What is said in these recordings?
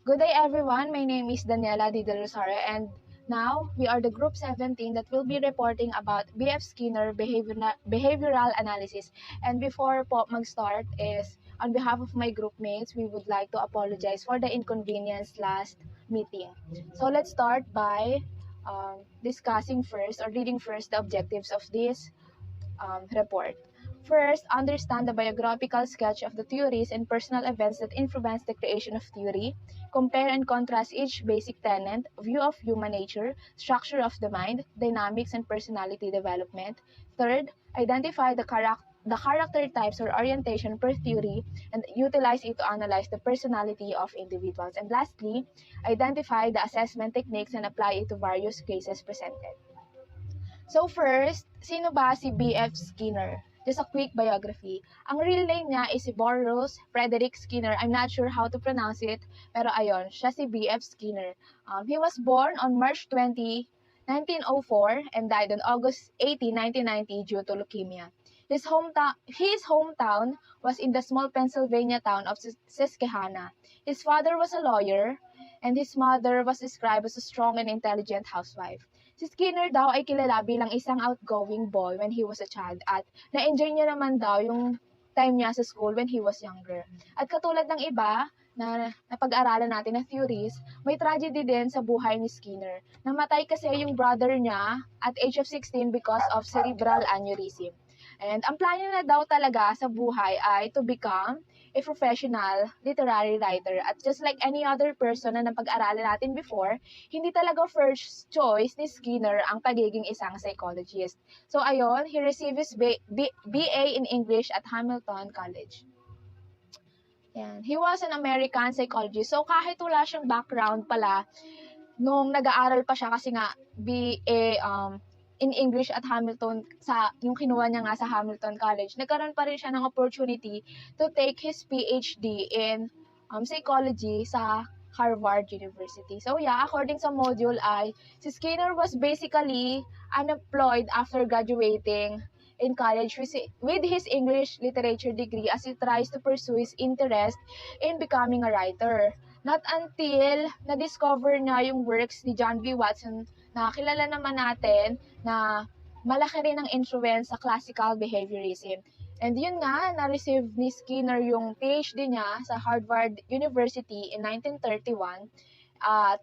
Good day everyone, my name is Daniela Di Del Rosario and now we are the group 17 that will be reporting about B.F. Skinner behavioral analysis. And before po mag-start is, on behalf of my group mates, we would like to apologize for the inconvenience last meeting. So let's start by discussing first or reading first the objectives of this report. First, understand the biographical sketch of the theories and personal events that influence the creation of theory. Compare and contrast each basic tenet, view of human nature, structure of the mind, dynamics, and personality development. Third, identify the character types or orientation per theory and utilize it to analyze the personality of individuals. And lastly, identify the assessment techniques and apply it to various cases presented. So first, sino ba si B.F. Skinner? Just a quick biography. Ang real name niya is si Boros Frederick Skinner. I'm not sure how to pronounce it, pero ayon, siya si B.F. Skinner. He was born on March 20, 1904 and died on August 18, 1990 due to leukemia. His hometown was in the small Pennsylvania town of Susquehanna. His father was a lawyer and his mother was described as a strong and intelligent housewife. Si Skinner daw ay kilala bilang isang outgoing boy when he was a child at na-enjoy niya naman daw yung time niya sa school when he was younger. At katulad ng iba na napag-aralan natin na theories, may tragedy din sa buhay ni Skinner. Namatay kasi yung brother niya at age of 16 because of cerebral aneurysm. And ang plano na daw talaga sa buhay ay to become a professional literary writer. At just like any other person na napag-aralan natin before, hindi talaga first choice ni Skinner ang pagiging isang psychologist. So ayon, he received his BA in English at Hamilton College. Yan. He was an American psychologist. So kahit wala siyang background pala, nung nag-aaral pa siya kasi nga BA in English at Hamilton, yung kinuha niya nga sa Hamilton College, nagkaroon pa rin siya ng opportunity to take his PhD in psychology sa Harvard University. So yeah, according sa module ay, si Skinner was basically unemployed after graduating in college with his English literature degree as he tries to pursue his interest in becoming a writer. Not until na-discover niya yung works ni John B. Watson na kilala naman natin na malaki rin ang influence sa classical behaviorism. And yun nga, na-receive ni Skinner yung PhD niya sa Harvard University in 1931 at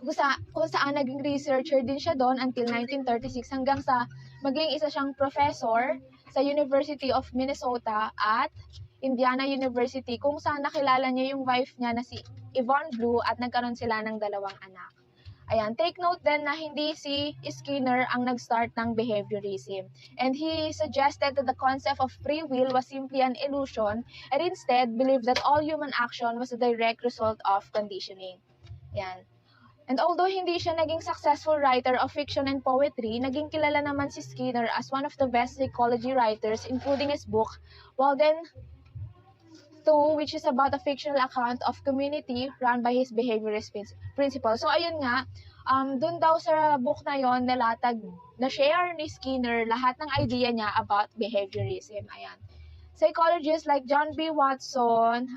kung saan naging researcher din siya doon until 1936 hanggang sa maging isa siyang professor sa University of Minnesota at Indiana University kung saan nakilala niya yung wife niya na si Yvonne Blue at nagkaroon sila ng 2 anak. Ayan, take note din na hindi si Skinner ang nag-start ng behaviorism. And he suggested that the concept of free will was simply an illusion and instead believed that all human action was a direct result of conditioning. Ayan. And although hindi siya naging successful writer of fiction and poetry, naging kilala naman si Skinner as one of the best psychology writers, including his book, Walden 2, which is about a fictional account of community run by his behaviorist principles. So ayun nga, dun daw sa book na yon nalatag, na-share ni Skinner lahat ng idea niya about behaviorism. Ayan. Psychologists like John B. Watson,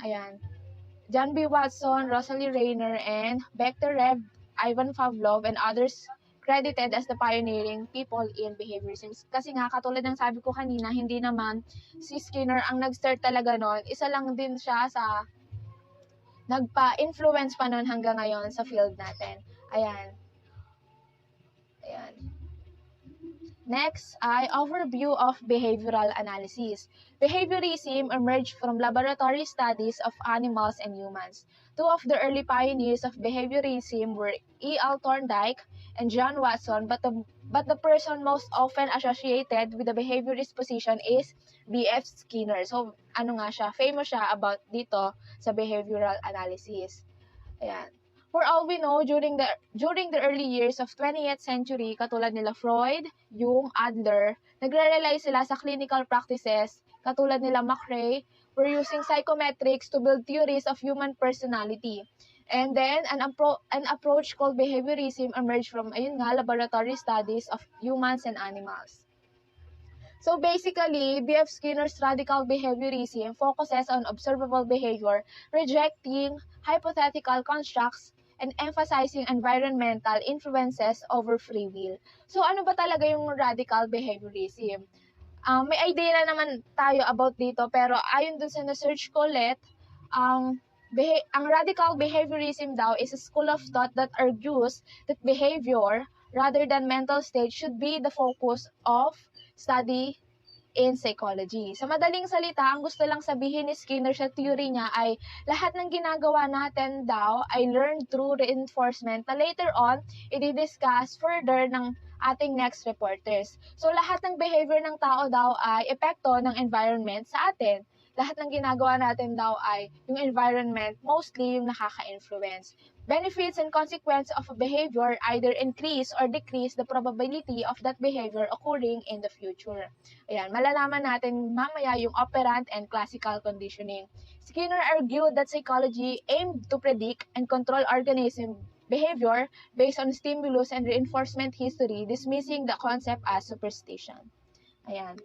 Rosalie Rayner, and Bekhterev, Ivan Pavlov, and others credited as the pioneering people in behaviorism. Kasi nga, katulad ng sabi ko kanina, hindi naman si Skinner ang nag-start talaga nun. Isa lang din siya sa nagpa-influence pa nun hanggang ngayon sa field natin. Ayan. Next ay overview of behavioral analysis. Behaviorism emerged from laboratory studies of animals and humans. Two of the early pioneers of behaviorism were E.L. Thorndike and John Watson, but the person most often associated with the behaviorist position is B.F. Skinner. So, famous siya about dito sa behavioral analysis. Ayan. For all we know, during the early years of 20th century, katulad nila Freud, Jung, Adler, nagre-rely sila sa clinical practices, katulad nila McRae, were using psychometrics to build theories of human personality. And then, an approach called behaviorism emerged from, laboratory studies of humans and animals. So basically, B.F. Skinner's radical behaviorism focuses on observable behavior, rejecting hypothetical constructs, and emphasizing environmental influences over free will. So ano ba talaga yung radical behaviorism? May idea na naman tayo about dito pero ayon dun sa na-search ko ulit, ang radical behaviorism daw is a school of thought that argues that behavior rather than mental state should be the focus of study in psychology. Sa madaling salita, ang gusto lang sabihin ni Skinner sa theory niya ay lahat ng ginagawa natin daw ay learned through reinforcement na later on, i-discuss further ng ating next reporters. So lahat ng behavior ng tao daw ay epekto ng environment sa atin. Lahat ng ginagawa natin daw ay yung environment, mostly yung nakaka-influence. Benefits and consequences of a behavior either increase or decrease the probability of that behavior occurring in the future. Ayan, malalaman natin mamaya yung operant and classical conditioning. Skinner argued that psychology aimed to predict and control organism behavior based on stimulus and reinforcement history, dismissing the concept as superstition. Ayan.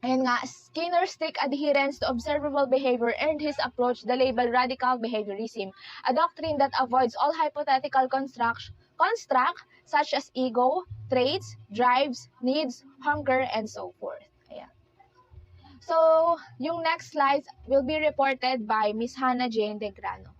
Ayan nga, Skinner's strict adherence to observable behavior earned his approach the label radical behaviorism, a doctrine that avoids all hypothetical construct such as ego, traits, drives, needs, hunger, and so forth. Ayan. So, yung next slides will be reported by Miss Hannah Jane De Grano.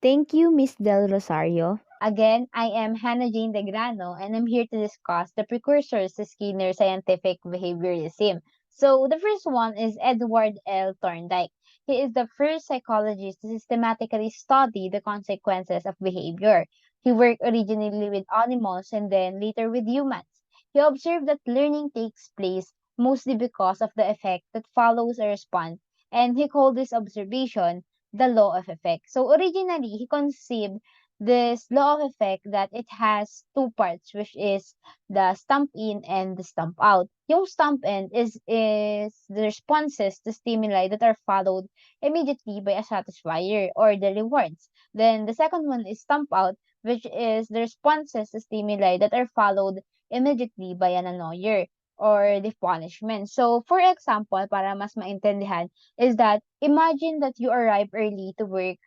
Thank you, Ms. Del Rosario. Again, I am Hannah Jane De Grano, and I'm here to discuss the precursors to Skinner's scientific behaviorism. So, the first one is Edward L. Thorndike. He is the first psychologist to systematically study the consequences of behavior. He worked originally with animals and then later with humans. He observed that learning takes place mostly because of the effect that follows a response, and he called this observation the law of effect. So originally, he conceived this law of effect that it has two parts, which is the stump in and the stump out. Yung stump in is the responses to stimuli that are followed immediately by a satisfier or the rewards. Then the second one is stump out, which is the responses to stimuli that are followed immediately by an annoyer or the punishment. So, for example, para mas maintindihan, is that imagine that you arrive early to work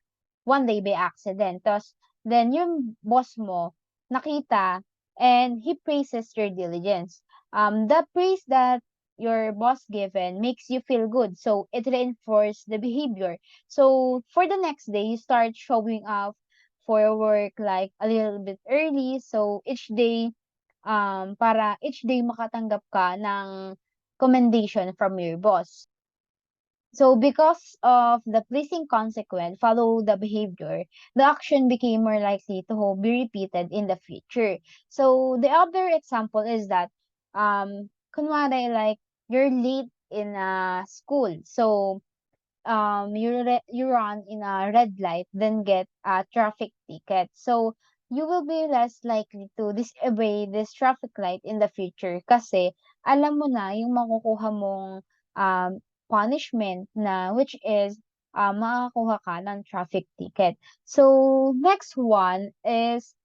one day by accident. Then yung boss mo nakita and he praises your diligence. The praise that your boss given makes you feel good. So, it reinforces the behavior. So, for the next day, you start showing up for work like a little bit early. So, para each day makatanggap ka ng commendation from your boss. So because of the pleasing consequence follow the behavior, the action became more likely to be repeated in the future. So the other example is that kunwari like you're late in school. So you run in a red light then get a traffic ticket. So you will be less likely to disobey this traffic light in the future kasi alam mo na yung makukuha mong punishment na which is makakuha ka ng traffic ticket. So next one is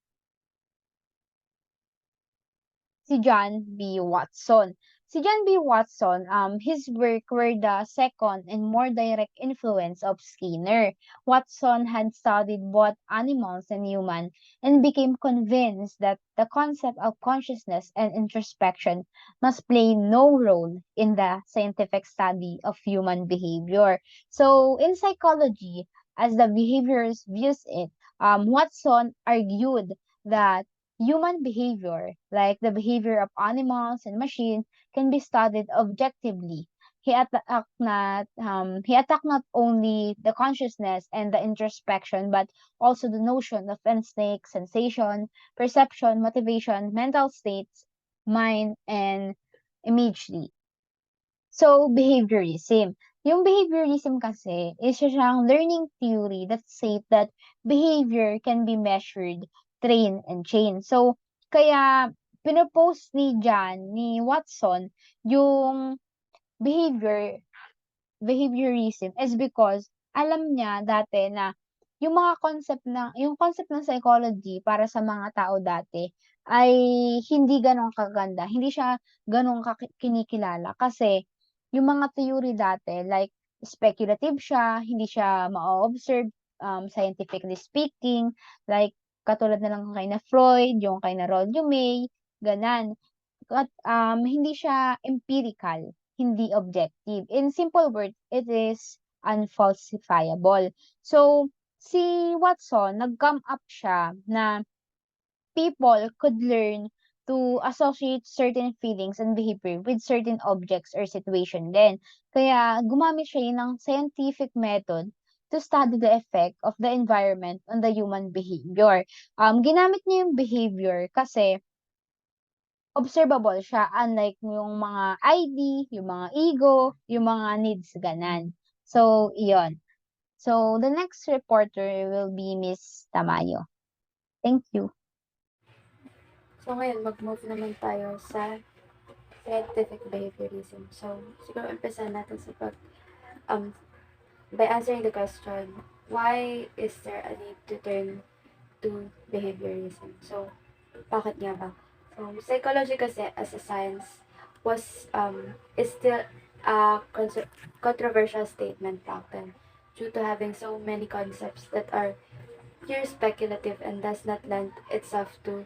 si John B. Watson. Si John B. Watson, his work were the second and more direct influence of Skinner. Watson had studied both animals and human and became convinced that the concept of consciousness and introspection must play no role in the scientific study of human behavior. So, in psychology, as the behaviorist views it, Watson argued that human behavior, like the behavior of animals and machines, can be studied objectively. He attacked not only the consciousness and the introspection, but also the notion of instinct, sensation, perception, motivation, mental states, mind, and imagery. So, behaviorism. Yung behaviorism kasi is siyang learning theory that says that behavior can be measured, trained, and changed. So, kaya pinopose ni Watson, yung behaviorism is because alam niya dati na yung concept ng psychology para sa mga tao dati ay hindi ganun kaganda. Hindi siya ganun kinikilala kasi yung mga theory dati like speculative siya, hindi siya ma-observe, scientifically speaking, like katulad na lang kay na Freud, yung kay na Rollo May, ganan. At, hindi siya empirical, hindi objective. In simple words, it is unfalsifiable. So, si Watson, nag-come up siya na people could learn to associate certain feelings and behavior with certain objects or situation din. Kaya gumamit siya ng scientific method to study the effect of the environment on the human behavior. Ginamit niya yung behavior kasi observable siya unlike yung mga ID, yung mga ego, yung mga needs, ganan. So, iyon. So, the next reporter will be Miss Tamayo. Thank you. So ngayon, mag-move naman tayo sa scientific behaviorism. So, siguro umpisa natin sa by answering the question, why is there a need to turn to behaviorism? So, bakit nga ba? So, psychology kasi as a science is still a controversial statement back then due to having so many concepts that are pure speculative and does not lend itself to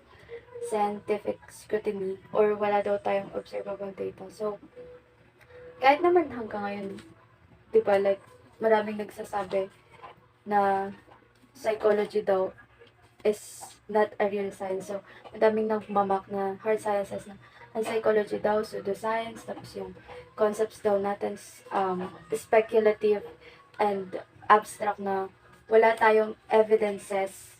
scientific scrutiny or wala daw tayong observable data. So, kahit naman hanggang ngayon, di ba, like, maraming nagsasabi na psychology daw is not a real science. So, madaming nagmamak na hard sciences na ang psychology daw, pseudoscience, tapos yung concepts daw natin speculative and abstract na wala tayong evidences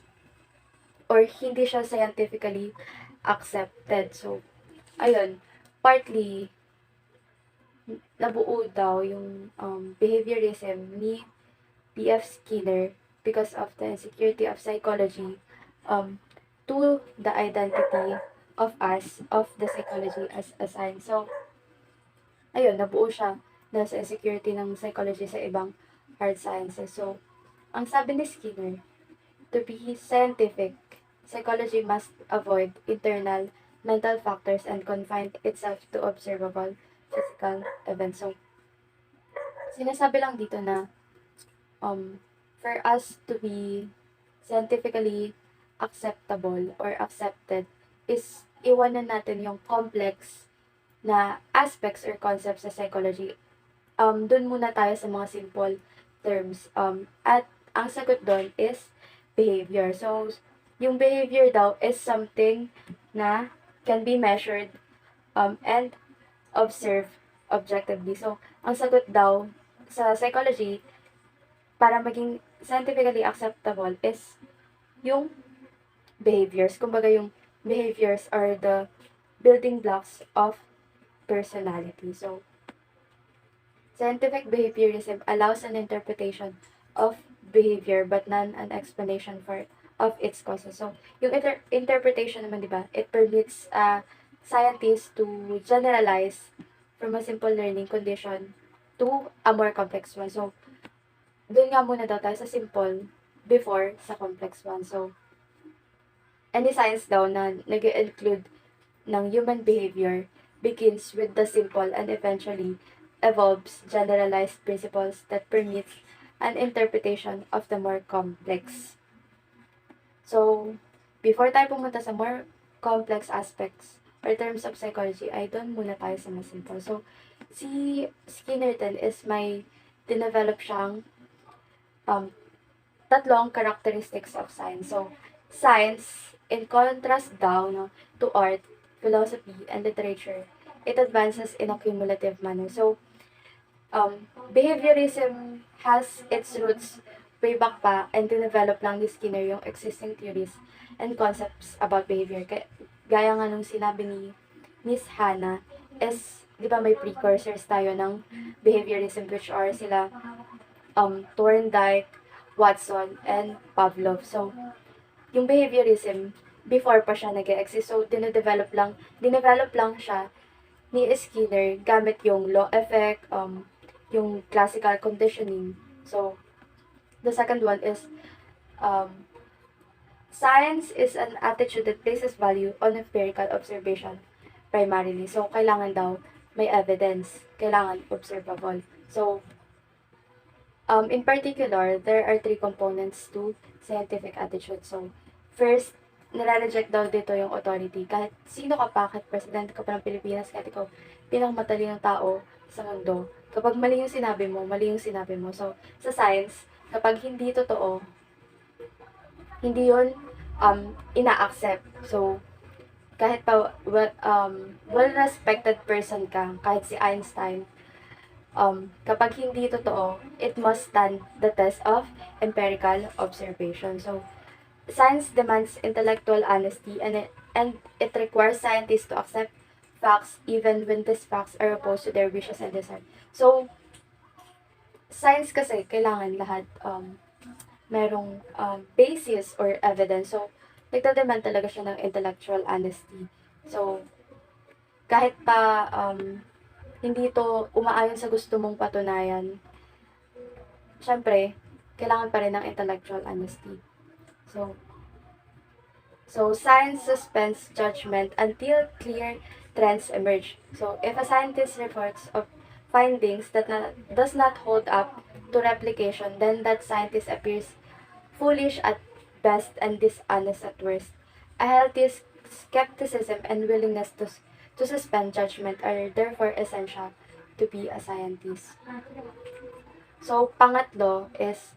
or hindi siya scientifically accepted. So, ayun, partly, nabuo daw yung behaviorism ni P.F. Skinner because of the insecurity of psychology to the identity of the psychology as a science. So, ayun, nabuo siya dahil sa insecurity ng psychology sa ibang hard sciences. So, ang sabi ni Skinner, to be scientific, psychology must avoid internal mental factors and confine itself to observable physical events. So, sinasabi lang dito na for us to be scientifically acceptable or accepted is iwanan natin yung complex na aspects or concepts sa psychology. Dun muna tayo sa mga simple terms. At ang sagot doon is behavior. So, yung behavior daw is something na can be measured and observed objectively. So, ang sagot daw sa psychology para maging scientifically acceptable is yung behaviors. Kumbaga yung behaviors are the building blocks of personality. So, scientific behaviorism allows an interpretation of behavior but not an explanation of its causes. So, yung interpretation naman, di ba, it permits scientists to generalize from a simple learning condition to a more complex one. So, doon nga muna daw tayo sa simple before sa complex one. So, any science daw na nag-include ng human behavior begins with the simple and eventually evolves generalized principles that permits an interpretation of the more complex. So, before tayo pumunta sa more complex aspects or terms of psychology, ay doon muna tayo sa mas simple. So, si Skinner din is may dinevelop siyang tatlong characteristics of science. So, science, in contrast daw to art, philosophy, and literature, it advances in a cumulative manner. So, behaviorism has its roots way back pa and dinevelop lang ni Skinner yung existing theories and concepts about behavior. Gaya nga nung sinabi ni Miss Hannah, is, di ba may precursors tayo ng behaviorism which are sila Thorndike, Watson, and Pavlov. So, yung behaviorism, before pa siya nag-exist, so dinevelop lang siya ni Skinner gamit yung law effect, yung classical conditioning. So, the second one is, science is an attitude that places value on empirical observation primarily. So, kailangan daw may evidence, kailangan observable. So, In particular, there are three components to scientific attitude. So, first, nire-reject daw dito yung authority. Kahit sino ka pa, kahit presidente ka pa ng Pilipinas, kahit ikaw pinakamatalinong tao sa mundo. Kapag mali yung sinabi mo, mali yung sinabi mo. So, sa science, kapag hindi totoo, hindi yun ina-accept. So, kahit pa well-respected person ka, kahit si Einstein, kapag hindi totoo, it must stand the test of empirical observation. So, science demands intellectual honesty and it requires scientists to accept facts even when these facts are opposed to their wishes and desires. So, science kasi kailangan lahat merong basis or evidence. So, nagdademand talaga siya ng intellectual honesty. So, kahit pa hindi to umaayon sa gusto mong patunayan, syempre, kailangan pa rin ng intellectual honesty. So science suspends judgment until clear trends emerge. So, if a scientist reports of findings that does not hold up to replication, then that scientist appears foolish at best and dishonest at worst. A healthy skepticism and willingness to suspend judgment are therefore essential to be a scientist. So, pangatlo is,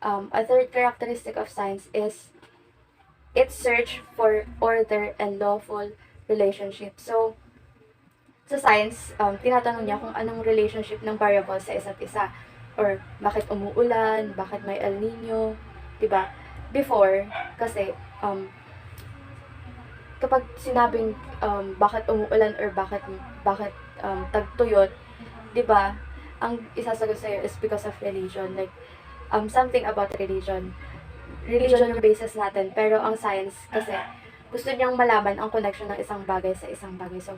a third characteristic of science is its search for order and lawful relationship. So, sa science, tinatanong niya kung anong relationship ng variables sa isa't isa. Or, bakit umuulan, bakit may El Nino, diba? Before, kasi, kapag sinabing bakit umuulan or bakit tagtuyot, 'di ba? Ang isasagot sa is because of religion, like something about religion. Religion yung basis natin, pero ang science kasi gusto niyang malaman ang connection ng isang bagay sa isang bagay. So,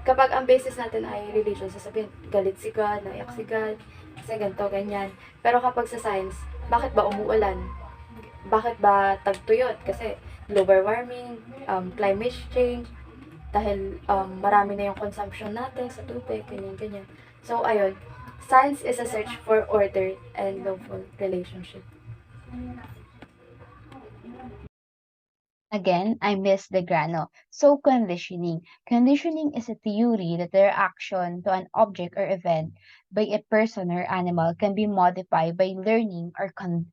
kapag ang basis natin ay religion, sasabihin, galit si God, naiyak si God, kasi ganito, ganyan. Pero kapag sa science, bakit ba umuulan? Bakit ba tagtuyot? Kasi global warming, climate change, dahil marami na yung consumption natin sa tubig, ganyan-ganyan. So, ayun, science is a search for order and lawful relationship. Again, I'm Miss Degrano. So, conditioning. Conditioning is a theory that the reaction to an object or event by a person or animal can be modified by learning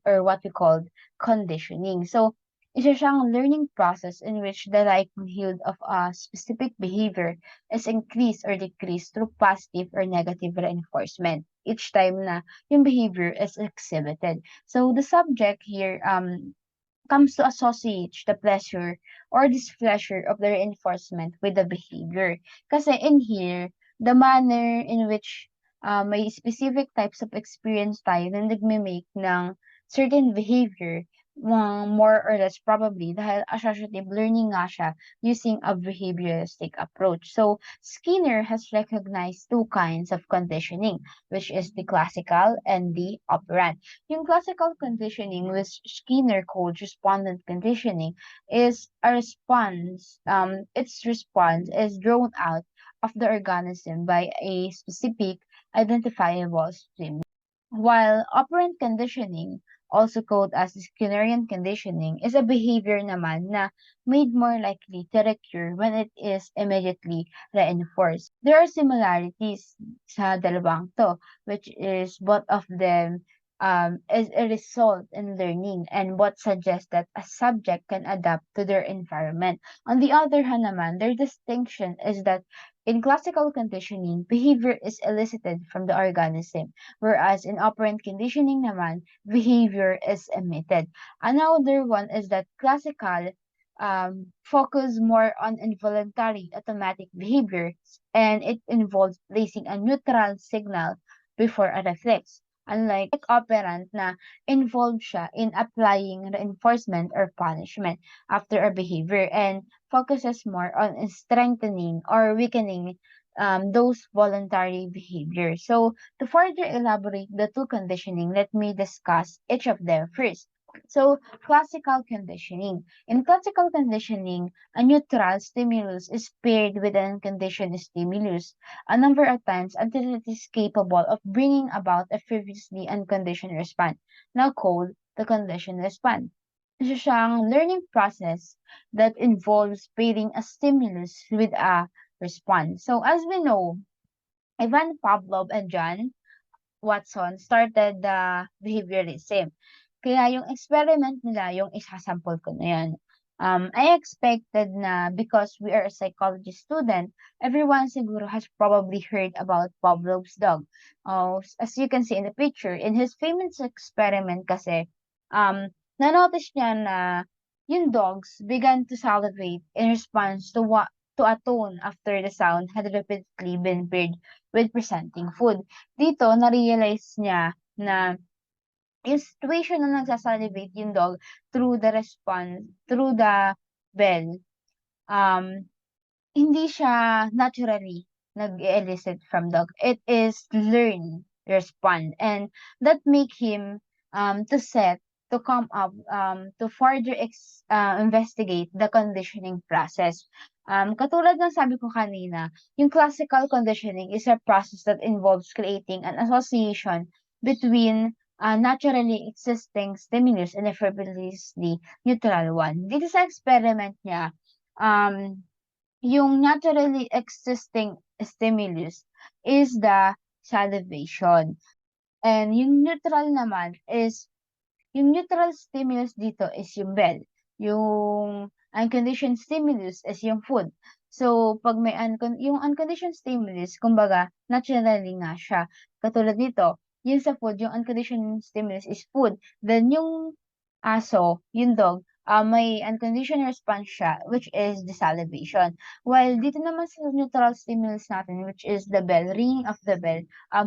or what we call conditioning. So, isa siyang learning process in which the likelihood of a specific behavior is increased or decreased through positive or negative reinforcement each time na yung behavior is exhibited. So, the subject here comes to associate the pleasure or displeasure of the reinforcement with the behavior. Kasi in here, the manner in which may specific types of experience tayo na nagme-make ng certain behavior, more or less probably dahil associative learning nga siya using a behavioristic approach. So, Skinner has recognized two kinds of conditioning, which is the classical and the operant. Yung classical conditioning, which Skinner called respondent conditioning, is a response, its response is drawn out of the organism by a specific identifiable stimulus. While operant conditioning, also called as Skinnerian conditioning, is a behavior naman na made more likely to recur when it is immediately reinforced. There are similarities sa dalawang to, which is both of them is a result in learning and what suggests that a subject can adapt to their environment. On the other hand naman, their distinction is that in classical conditioning, behavior is elicited from the organism, whereas in operant conditioning naman, behavior is emitted. Another one is that classical focus more on involuntary automatic behaviors and it involves placing a neutral signal before a reflex. Unlike operant na involved siya in applying reinforcement or punishment after a behavior and focuses more on strengthening or weakening those voluntary behaviors. So, to further elaborate the two conditioning, let me discuss each of them first. So, classical conditioning. In classical conditioning, a neutral stimulus is paired with an unconditioned stimulus a number of times until it is capable of bringing about a previously unconditioned response, now called the conditioned response. Isa siyang learning process that involves pairing a stimulus with a response. So, as we know, Ivan Pavlov and John Watson started the behaviorism. Kaya yung experiment nila, yung isasample ko na yan. I expected na because we are a psychology student, everyone siguro has probably heard about Pavlov's dog. As you can see in the picture, in his famous experiment kasi, na-notice niya na yung dogs began to salivate in response to a tone after the sound had repeatedly been paired with presenting food. Dito, na-realize niya na yung situation na nagsasalivate yung dog through the response, through the bell, um, hindi siya naturally nag-elicit from dog. It is learned respond. And that make him to come up to further investigate the conditioning process. Katulad ng sabi ko kanina, yung classical conditioning is a process that involves creating an association between naturally existing stimulus and a frivolously neutral one. Dito sa experiment niya, yung naturally existing stimulus is the salivation. And yung neutral stimulus dito is yung bell. Yung unconditioned stimulus is yung food. So, pag may yung unconditioned stimulus, kumbaga, naturally nga siya. Katulad dito, yung sa food, yung unconditioned stimulus is food. Then, yung aso, yung dog, may unconditional response siya, which is the salivation. While dito naman sa neutral stimulus natin, which is the bell, ringing of the bell,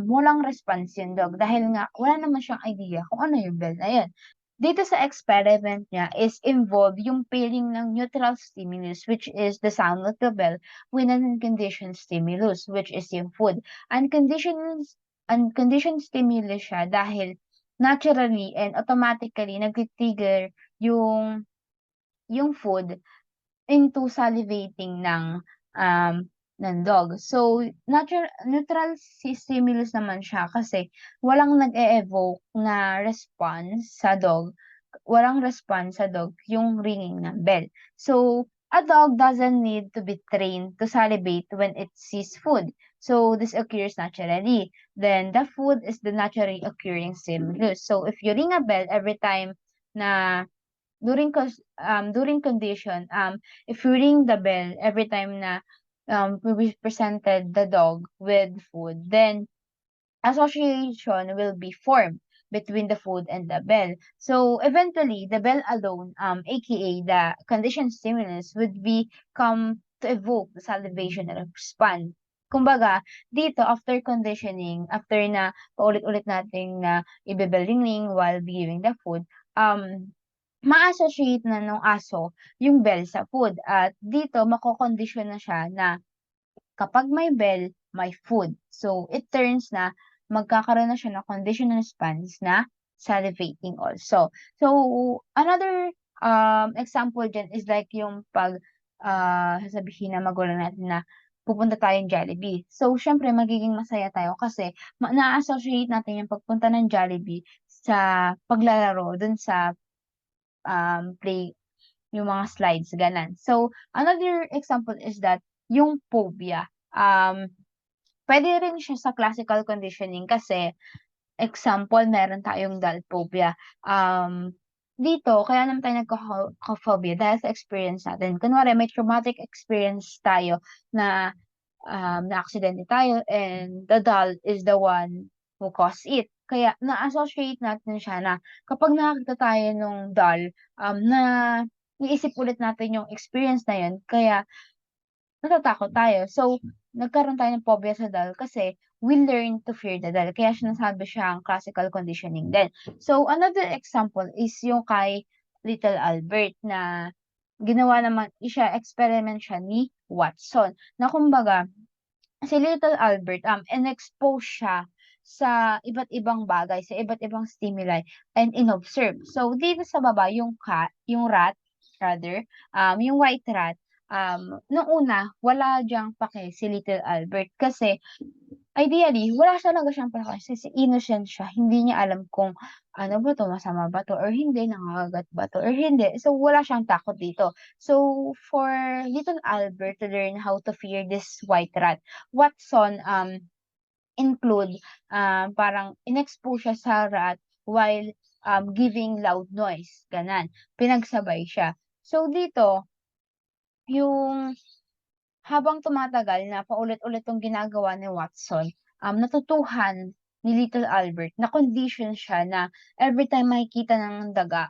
walang response yung dog dahil nga wala naman siyang idea kung ano yung bell na yun. Dito sa experiment niya is involved yung pairing ng neutral stimulus, which is the sound of the bell, with an unconditioned stimulus, which is yung food. Unconditioned stimulus siya dahil naturally and automatically nag-trigger yung food into salivating ng dog. So, neutral stimulus naman siya kasi walang nag-e-evoke na response sa dog. Walang response sa dog yung ringing ng bell. So, a dog doesn't need to be trained to salivate when it sees food. So, this occurs naturally. Then, the food is the naturally occurring stimulus. So, if you ring a bell every time na during condition, if you ring the bell every time na we presented the dog with food, then association will be formed between the food and the bell. So eventually, the bell alone, aka the conditioned stimulus, would become to evoke the salivation response. Kumbaga, dito, after conditioning, after na paulit-ulit nating na ibebell ring while giving the food, ma-associate na nung aso yung bell sa food. At dito, makokondisyon na siya na kapag may bell, may food. So, it turns na magkakaroon na siya ng conditional response na salivating also. So, another example dyan is like yung pag sasabihin na magulang natin na pupunta tayong Jollibee. So, syempre, magiging masaya tayo kasi na-associate natin yung pagpunta ng Jollibee sa paglalaro dun sa play yung mga slides, ganon. So, another example is that yung phobia. Pwede rin siya sa classical conditioning kasi, example, meron tayong doll phobia. Dito, kaya naman tayo nagka-phobia dahil sa experience natin. Kunwari, may traumatic experience tayo na na-aksidente tayo and the doll is the one who caused it. Kaya na-associate natin siya na kapag nakakita tayo nung doll, na iisip ulit natin yung experience na yun, kaya natatakot tayo. So, nagkaroon tayo ng phobia sa doll kasi we learn to fear the doll. Kaya sinasabi siyang classical conditioning din. So, another example is yung kay Little Albert na ginawa naman, experiment siya ni Watson. Na kumbaga, si Little Albert, in-expose siya sa iba't ibang bagay, sa iba't ibang stimuli and inobserve. So dito sa baba yung rat rather, yung white rat, nung una wala diyang pake si Little Albert kasi ideally wala talaga siyang pake kasi innocent siya, hindi niya alam kung ano ba 'to, masama ba 'to or hindi, nangangagat ba 'to or hindi. So wala siyang takot dito. So for Little Albert to learn how to fear this white rat, Watson, include, parang in-expose siya sa rat while, giving loud noise, gano'n. Pinagsabay siya. So dito, yung habang tumatagal na paulit-ulit 'tong ginagawa ni Watson, natutuhan ni Little Albert na condition siya na everytime makikita ng daga,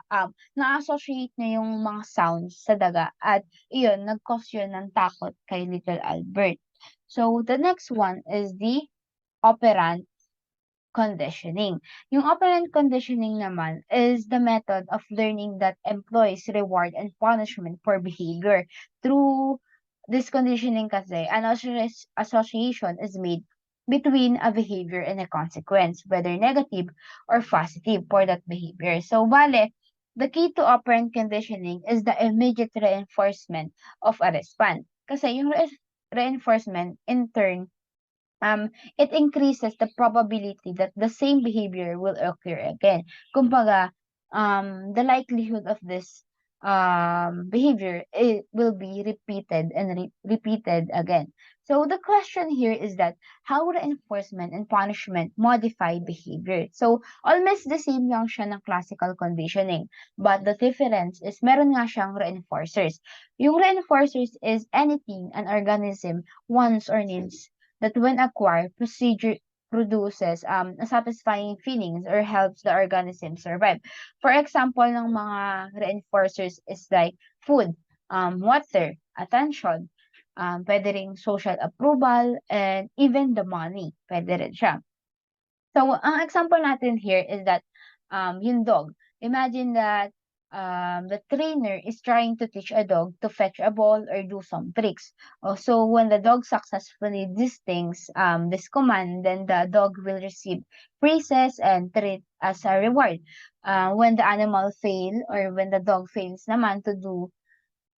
na-associate niya yung mga sounds sa daga at iyon nag-cause yun ng takot kay Little Albert. So the next one is the operant conditioning. Yung operant conditioning naman is the method of learning that employs reward and punishment for behavior. Through this conditioning kasi, an association is made between a behavior and a consequence, whether negative or positive for that behavior. So, bale, the key to operant conditioning is the immediate reinforcement of a response. Kasi yung reinforcement, in turn, it increases the probability that the same behavior will occur again. Kumbaga, the likelihood of this behavior it will be repeated and repeated again. So the question here is that how reinforcement and punishment modify behavior. So almost the same lang siya ng classical conditioning, but the difference is meron nga siyang reinforcers. Yung reinforcers is anything an organism wants or needs that when acquired, procedure produces a satisfying feelings or helps the organism survive. For example, ng mga reinforcers is like food, water, attention, pwede ring social approval, and even the money, pwede rin siya. So, ang example natin here is that yung dog. Imagine that the trainer is trying to teach a dog to fetch a ball or do some tricks. So when the dog successfully these things, this command, then the dog will receive praises and treat as a reward. When the animal fail or when the dog fails naman to do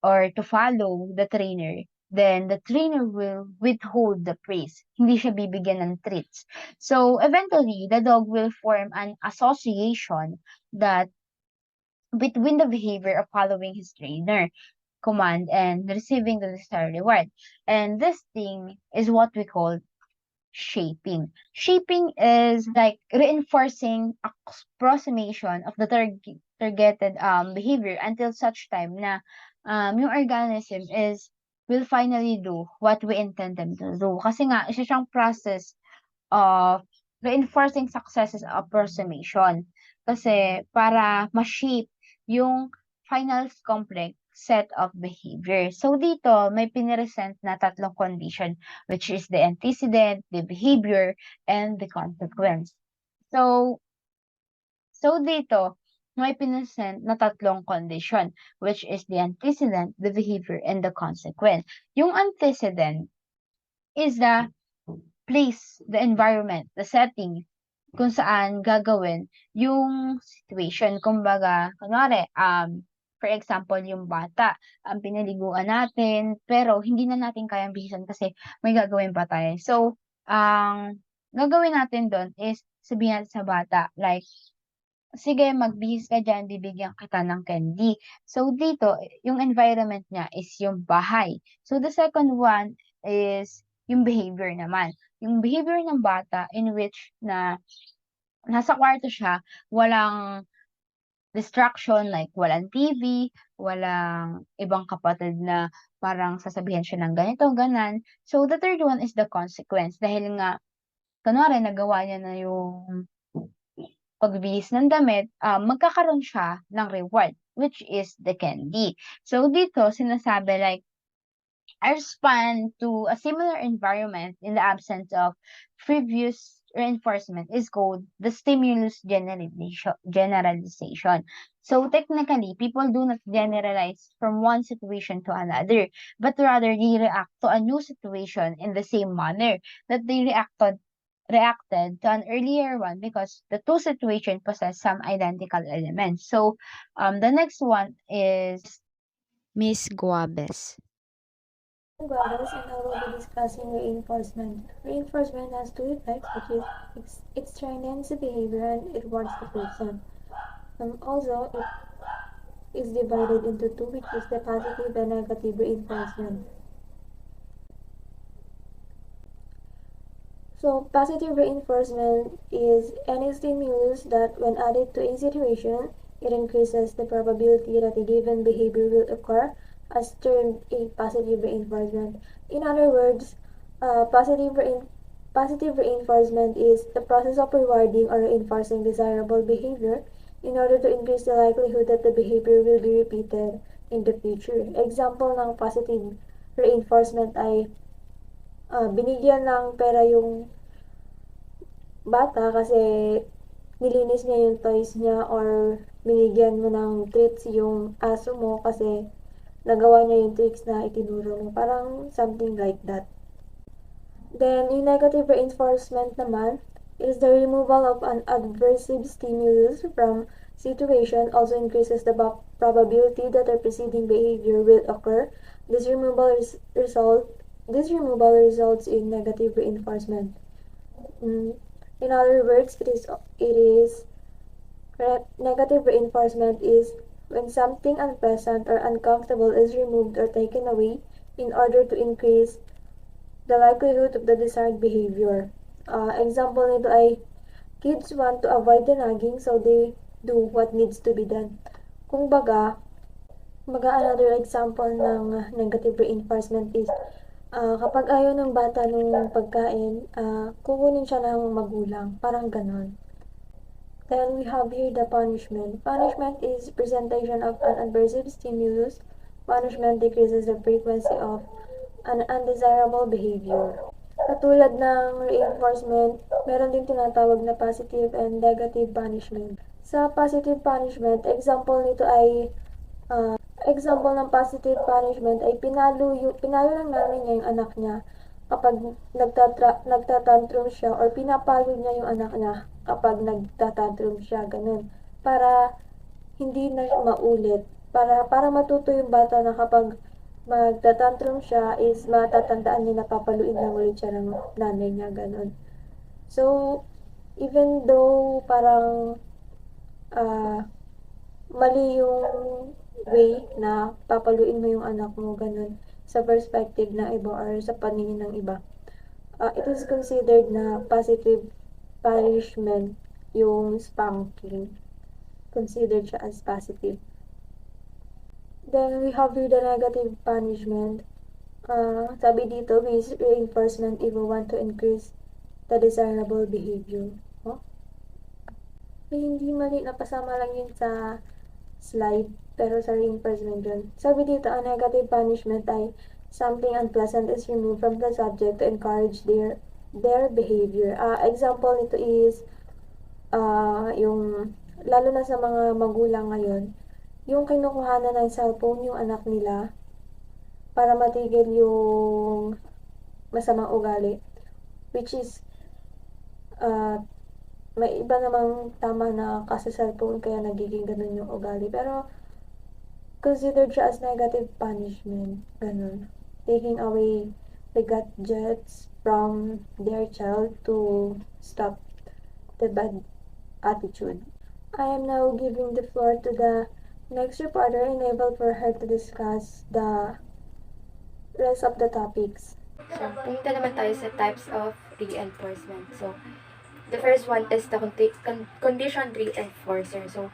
or to follow the trainer, then the trainer will withhold the praise. Hindi siya bibigyan ng treats. So eventually, the dog will form an association that between the behavior of following his trainer command and receiving the desired reward. And this thing is what we call shaping. Shaping is like reinforcing approximation of the targeted behavior until such time na yung organism will finally do what we intend them to do. Kasi nga, isa siyang process of reinforcing successes approximation. Kasi para ma-shape yung final complex set of behavior. So dito, may piniresent na tatlong condition, which is the antecedent, the behavior, and the consequence. So dito, may piniresent na tatlong condition, which is the antecedent, the behavior, and the consequence. Yung antecedent is the place, the environment, the setting, kung saan gagawin yung situation. Kumbaga, kunwari, for example, yung bata, pinaliguan natin, pero hindi na natin kayang bihisan kasi may gagawin pa tayo. So, ang gagawin natin doon is sabihin natin sa bata, like, sige, magbihis ka dyan, bibigyan kita ng candy. So, dito, yung environment niya is yung bahay. So, the second one is yung behavior naman. Yung behavior ng bata in which na nasa kwarto siya, walang distraction, like walang TV, walang ibang kapatid na parang sasabihan siya ng ganito, ganan. So, the third one is the consequence. Dahil nga, kunwari, nagawa niya na yung pagbihis ng damit, magkakaroon siya ng reward, which is the candy. So, dito, sinasabi like, I respond to a similar environment in the absence of previous reinforcement is called the stimulus generalization. So technically, people do not generalize from one situation to another, but rather they react to a new situation in the same manner that they reacted to an earlier one because the two situations possess some identical elements. So, the next one is Miss Guabes. Guadas, and I will be discussing reinforcement. Reinforcement has two effects, which is it strengthens the behavior and it rewards the person. Also, it is divided into two, which is the positive and negative reinforcement. So, positive reinforcement is any stimulus that, when added to a situation, it increases the probability that a given behavior will occur, as termed a positive reinforcement. In other words, positive reinforcement is the process of rewarding or reinforcing desirable behavior in order to increase the likelihood that the behavior will be repeated in the future. Example ng positive reinforcement ay binigyan ng pera yung bata kasi nilinis niya yung toys niya, or binigyan mo ng treats yung aso mo kasi nagawa niya yung tricks na itinuro mo. Parang something like that. Then, yung negative reinforcement naman is the removal of an adversive stimulus from situation also increases the probability that a preceding behavior will occur. This removal results in negative reinforcement. In other words, negative reinforcement is when something unpleasant or uncomfortable is removed or taken away in order to increase the likelihood of the desired behavior. Example nito ay, kids want to avoid the nagging, so they do what needs to be done. Kung baga, another example ng negative reinforcement is, kapag ayaw ng bata nung pagkain, kukunin siya ng magulang. Parang ganon. Then we have here the punishment. Punishment is presentation of an adversive stimulus. Punishment decreases the frequency of an undesirable behavior. Katulad ng reinforcement, meron din tinatawag na positive and negative punishment. Sa positive punishment, example ng positive punishment ay pinalo ng nanay niya yung anak niya kapag nagtatantrum siya, or pinapagod niya yung anak niya kapag nagtatantrum siya, ganun. Para hindi na maulit. Para matuto yung bata na kapag magtatantrum siya is matatandaan niya na papaluin lang ulit siya ng nanay niya, ganun. So, even though parang mali yung way na papaluin mo yung anak mo, ganun, sa perspective ng iba or sa paningin ng iba. It is considered na positive punishment yung spanking. Considered siya as positive. Then we have here the negative punishment. Sabi dito, we use reinforcement if we want to increase the desirable behavior. Ay, hindi mali, napasama lang yun sa slide, pero sa reinforcement yun. Sabi dito, a negative punishment ay something unpleasant is removed from the subject to encourage their behavior. Example nito is, yung, lalo na sa mga magulang ngayon, yung kinukuhanan ng cellphone yung anak nila para matigil yung masamang ugali, which is, may iba namang tama na kasi cellphone kaya nagiging ganun yung ugali. Pero, considered siya as negative punishment. Ganun. Taking away the gadgets from their child to stop the bad attitude. I am now giving the floor to the next reporter, enabled for her to discuss the rest of the topics. So, punta naman tayo sa types of reinforcement. So, the first one is the conditioned reinforcer. So,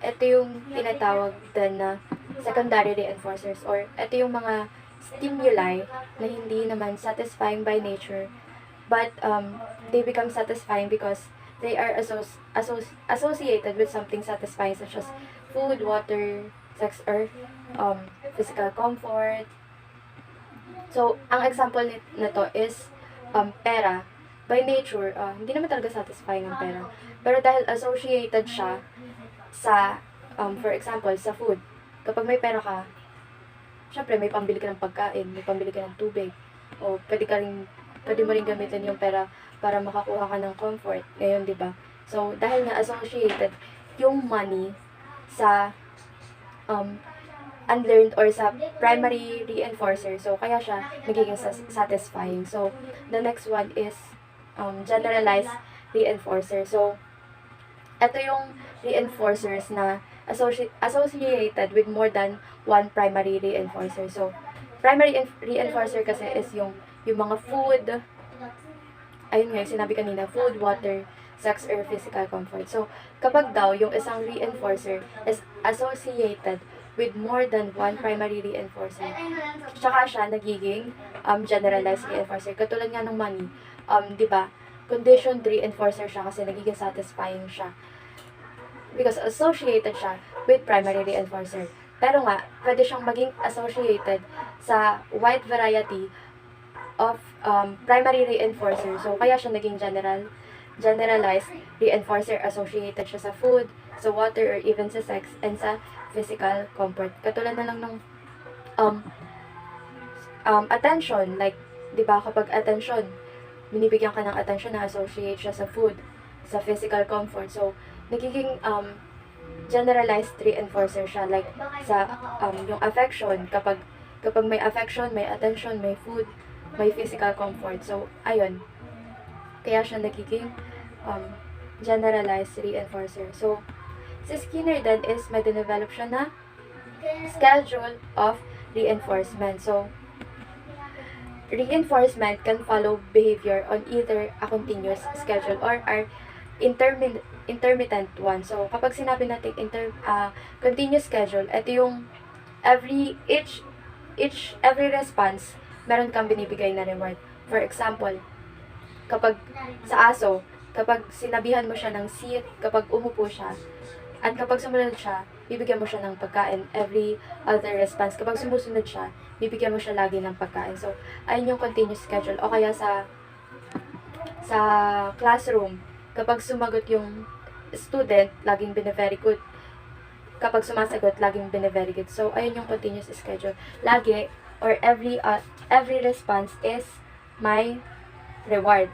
ito yung tinatawag din na secondary reinforcers, or ito yung mga stimuli na hindi naman satisfying by nature, but they become satisfying because they are associated with something satisfying, such as food, water, sex, or physical comfort. So, ang example nito is pera. By nature, hindi naman talaga satisfying ang pera. Pero dahil associated siya sa, for example, sa food. Kapag may pera ka, syempre may pambili ka ng pagkain, may pambili ka ng tubig, o pwede mo rin gamitin yung pera para makakuha ka ng comfort. Ngayon, di ba? So, dahil nga associated yung money sa unlearned or sa primary reinforcer. So, kaya siya nagiging satisfying. So, the next one is generalized reinforcer. So, ito yung reinforcers na associated with more than one primary reinforcer. So, primary reinforcer kasi is yung mga food, ayun nga, yung sinabi kanina, food, water, sex, or physical comfort. So, kapag daw yung isang reinforcer is associated with more than one primary reinforcer, tsaka siya nagiging generalized reinforcer. Katulad nga ng money, di ba? Conditioned reinforcer siya kasi nagiging satisfying siya. Because associated siya with primary reinforcer. Pero nga, pwede siyang maging associated sa wide variety of primary reinforcer. So, kaya siya naging generalized reinforcer. Associated siya sa food, sa water, or even sa sex, and sa physical comfort. Katulad na lang ng attention. Like, di ba, kapag attention, binibigyan ka ng attention na associate siya sa food, sa physical comfort. So, nagiging generalized reinforcer siya. Like, sa yung affection, kapag may affection, may attention, may food, may physical comfort. So, ayun. Kaya siya nagiging generalized reinforcer. So, si Skinner then is may develop siya na schedule of reinforcement. So, reinforcement can follow behavior on either a continuous schedule or are intermittent one. So, kapag sinabi natin continuous schedule, ito yung every response, meron kang binibigay na reward. For example, kapag sa aso, kapag sinabihan mo siya ng sit, kapag umupo siya, at kapag sumunod siya, bibigyan mo siya ng pagkain every other response. Kapag sumusunod siya, bibigyan mo siya lagi ng pagkain. So, ayun yung continuous schedule. O kaya sa classroom, kapag sumagot yung student, laging bine-very good. Kapag sumasagot, laging bine-very good. So, ayun yung continuous schedule. Lagi, or every response is my reward.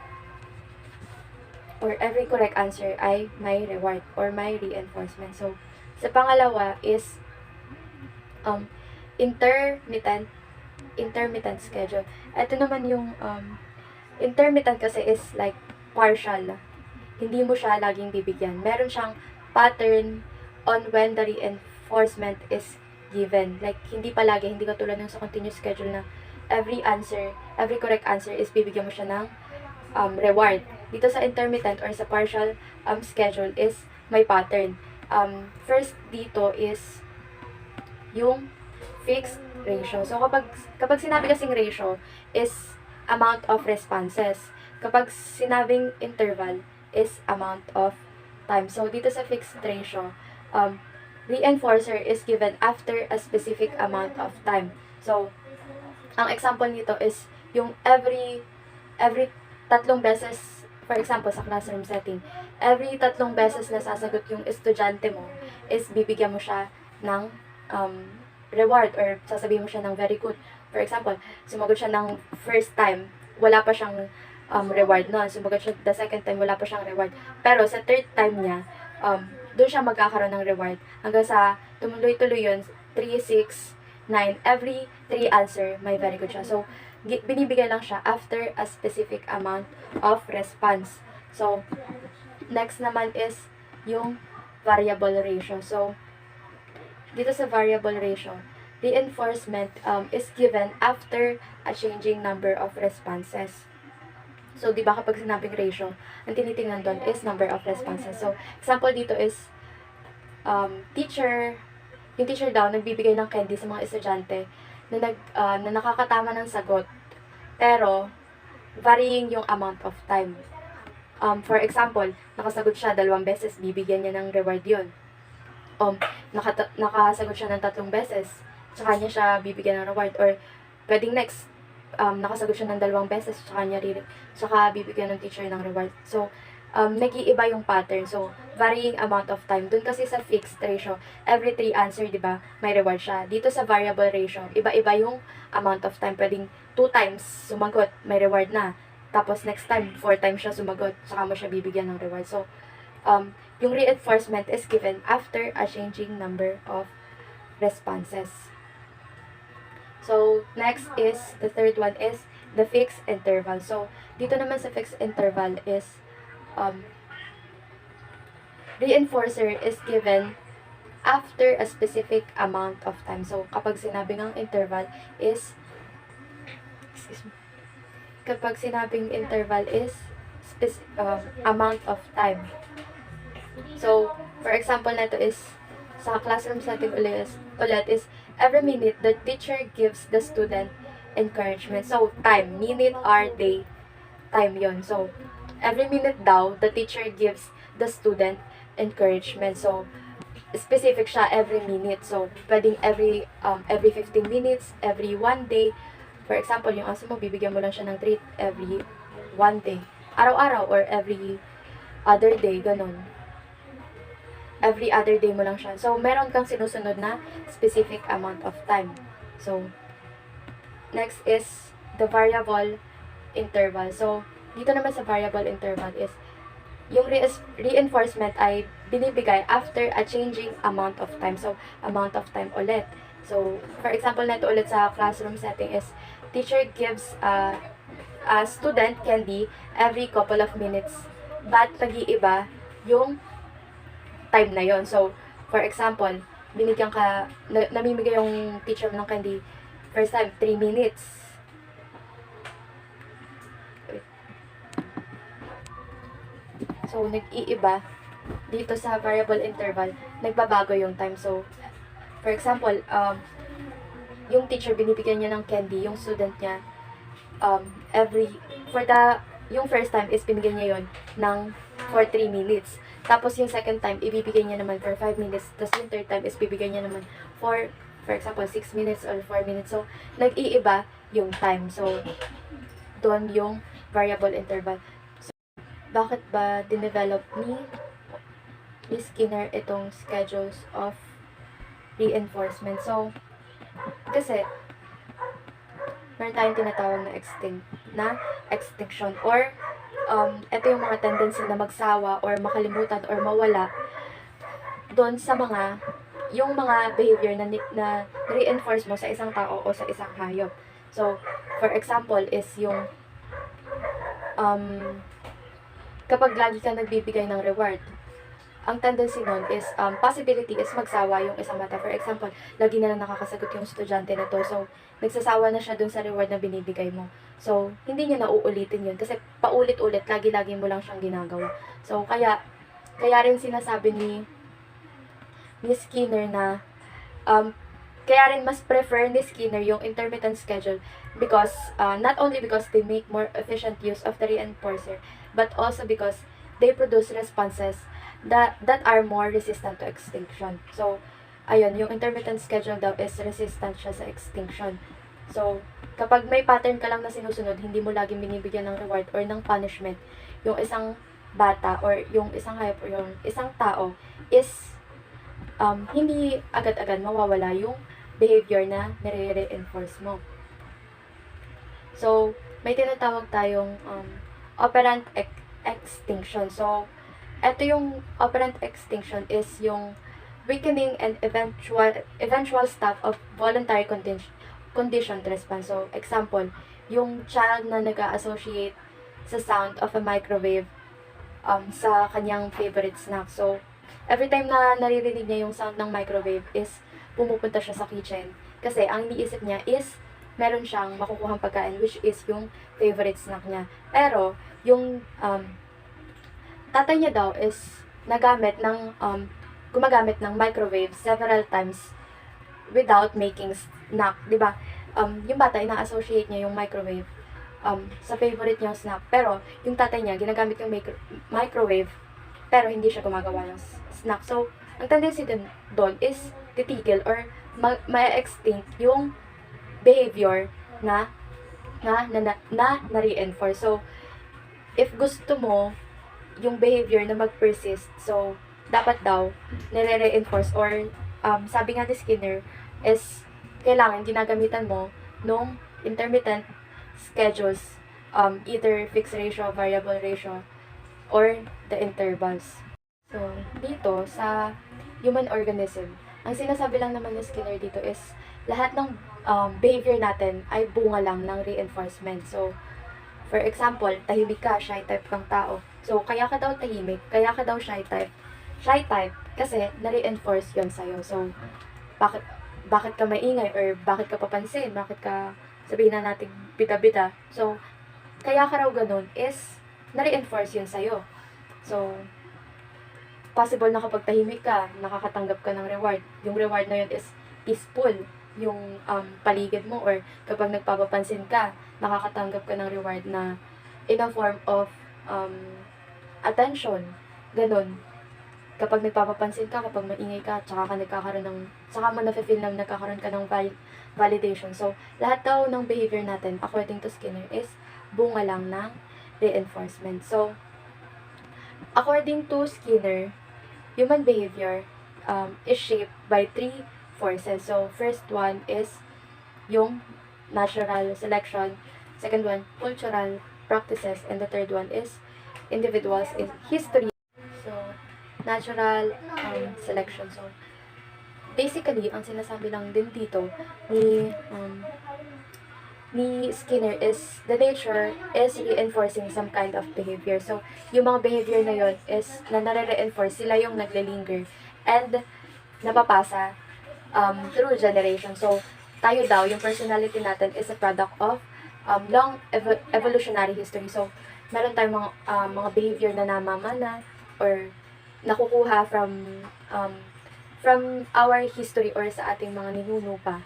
Or every correct answer ay may reward or may reinforcement. So, sa pangalawa is intermittent schedule. Ito naman yung intermittent kasi is like partial. Hindi mo siya laging bibigyan. Meron siyang pattern on when the reinforcement is given. Like, hindi palagi, hindi katulad ng sa continuous schedule na every correct answer is bibigyan mo siya ng reward. Dito sa intermittent or sa partial schedule is may pattern. First dito is yung fixed ratio. So, kapag sinabi kasing ratio is amount of responses. Kapag sinabing interval is amount of time. So, dito sa fixed ratio, reinforcer is given after a specific amount of time. So, ang example nito is yung every 3 beses, for example, sa classroom setting, every 3 beses na sasagot yung estudyante mo is bibigyan mo siya ng reward or sasabihin mo siya ng very good. For example, sumagot siya ng first time, wala pa siyang reward nun. Sumagot siya the second time, wala pa siyang reward. Pero sa third time niya, doon siya magkakaroon ng reward. Hanggang sa tumuloy-tuloy yun, 3, 6, 9, every 3 answer, may very good siya. So, binibigay lang siya after a specific amount of response. So, next naman is yung variable ratio. So, dito sa variable ratio, reinforcement is given after a changing number of responses. So, di ba kapag sinabing ratio, ang tinitingnan doon is number of responses. So, example dito is yung teacher daw nagbibigay ng candy sa mga estudyante na nakakatama ng sagot, pero varying yung amount of time. For example, nakasagot siya 2 beses, bibigyan niya ng reward yun. Nakasagot siya ng 3 beses, tsaka niya siya bibigyan ng reward. Or pwedeng next, nakasagot siya ng 2 beses, tsaka bibigyan ng teacher ng reward. So, nag-iiba yung pattern. So, varying amount of time. Doon kasi sa fixed ratio, every 3 answer, di ba, may reward siya. Dito sa variable ratio, iba-iba yung amount of time. Pwedeng 2 times sumagot, may reward na. tapos next time, 4 times siya sumagot, saka mo siya bibigyan ng reward. So, yung reinforcement is given after a changing number of responses. So, next is, the third one is the fixed interval. So, dito naman sa fixed interval is, reinforcer is given after a specific amount of time. So, kapag sinabing ang interval is, kapag sinabing interval is amount of time. So, for example na ito is, sa classroom setting ulit is, every minute, the teacher gives the student encouragement. So, time, minute, hour, day, time yon. So, every minute daw, the teacher gives the student encouragement. So, specific siya every minute. So, pwedeng every 15 minutes, every 1 day. For example, yung aso mo, bibigyan mo lang siya ng treat every 1 day. Araw-araw or every other day, ganun. Every other day mo lang siya. So, meron kang sinusunod na specific amount of time. So, next is the variable interval. So, dito naman sa variable interval is, yung reinforcement ay binibigay after a changing amount of time. So, amount of time ulit. So, for example, na ito ulit sa classroom setting is, teacher gives a student candy every couple of minutes. But, nag-iiba yung time na yon. So, for example, binigyan ka, namimigay yung teacher mo ng candy, first time, 3 minutes. So, nag-iiba dito sa variable interval, nagbabago yung time. So, for example, yung teacher, binibigyan niya ng candy, yung student niya, yung first time is binigyan niya yon for 3 minutes. Tapos yung second time, ibibigay niya naman for 5 minutes. Tapos yung third time is bibigyan niya naman for example, 6 minutes or 4 minutes. So, nag-iiba yung time. So, doon yung variable interval. So, bakit ba dinevelop ni Skinner itong schedules of reinforcement? So, kasi, meron tayong tinatawag na extinction or ito yung mga tendency na magsawa or makalimutan or mawala doon sa yung mga behavior na reinforce mo sa isang tao o sa isang hayop. So, for example is yung kapag lagi ka nagbibigay ng reward, ang tendency nun is, possibility is magsawa yung isang bata. For example, lagi na lang nakakasagot yung estudyante na to. So, nagsasawa na siya dun sa reward na binibigay mo. So, hindi niya nauulitin yun. Kasi paulit-ulit, lagi-lagi mo lang siyang ginagawa. So, kaya rin sinasabi ni Skinner na, kaya rin mas prefer ni Skinner yung intermittent schedule because, not only because they make more efficient use of the reinforcer, but also because they produce responses that are more resistant to extinction. So, ayun, yung intermittent schedule daw is resistant siya sa extinction. So, kapag may pattern ka lang na sinusunod, hindi mo laging binibigyan ng reward or ng punishment, yung isang bata or yung isang hayop or yung isang tao is hindi agad-agad mawawala yung behavior na nire-reinforce mo. So, may tinatawag tayong operant extinction. So, ito yung operant extinction is yung weakening and eventual stop of voluntary conditioned response. So, example, yung child na nag-associate sa sound of a microwave sa kanyang favorite snack. So, every time na naririnig niya yung sound ng microwave is pumupunta siya sa kitchen. Kasi ang iniisip niya is meron siyang makukuhang pagkain which is yung favorite snack niya. Pero, yung tatay niya daw is gumagamit ng microwave several times without making snack, 'di ba? Yung bata ina-associate niya yung microwave sa favorite niyang snack, pero yung tatay niya ginagamit yung microwave pero hindi siya gumagawa ng snack. So, ang tendency din doon is titigil or ma-extinct yung behavior na reinforce. So, if gusto mo yung behavior na mag-persist, so, dapat daw, nire-reinforce or, sabi nga ni Skinner, is, kailangan ginagamitan mo nung intermittent schedules either fixed ratio, variable ratio, or the intervals. So, dito sa human organism, ang sinasabi lang naman ni Skinner dito is lahat ng behavior natin ay bunga lang ng reinforcement. So, for example, tahimik ka, shy type kang tao. So, kaya ka daw tahimik, kaya ka daw shy type. Shy type kasi na-reinforce yun sa'yo. So, bakit ka maingay or bakit ka papansin, bakit ka sabihin na natin bida-bida. So, kaya ka raw ganun is na-reinforce yun sa'yo. So, possible na kapag tahimik ka, nakakatanggap ka ng reward. Yung reward na yun is peaceful, yung paligid mo, or kapag nagpapapansin ka, nakakatanggap ka ng reward na in a form of attention. Ganon. Kapag nagpapapansin ka, kapag maingay ka, tsaka mo nafe-feel na nagkakaroon ka ng validation. So, lahat daw ng behavior natin, according to Skinner, is bunga lang ng reinforcement. So, according to Skinner, human behavior is shaped by 3 forces. So, first one is yung natural selection. Second one, cultural practices. And the third one is individuals in history. So, natural selection. So, basically, ang sinasabi lang din dito ni Skinner is the nature is reinforcing some kind of behavior. So, yung mga behavior na yun is na nare-reinforce, sila yung nagle-linger and napapasa through generation. So, tayo daw, yung personality natin is a product of long evolutionary history. So, meron tayong mga behavior na namamana or nakukuha from our history or sa ating mga ninuno pa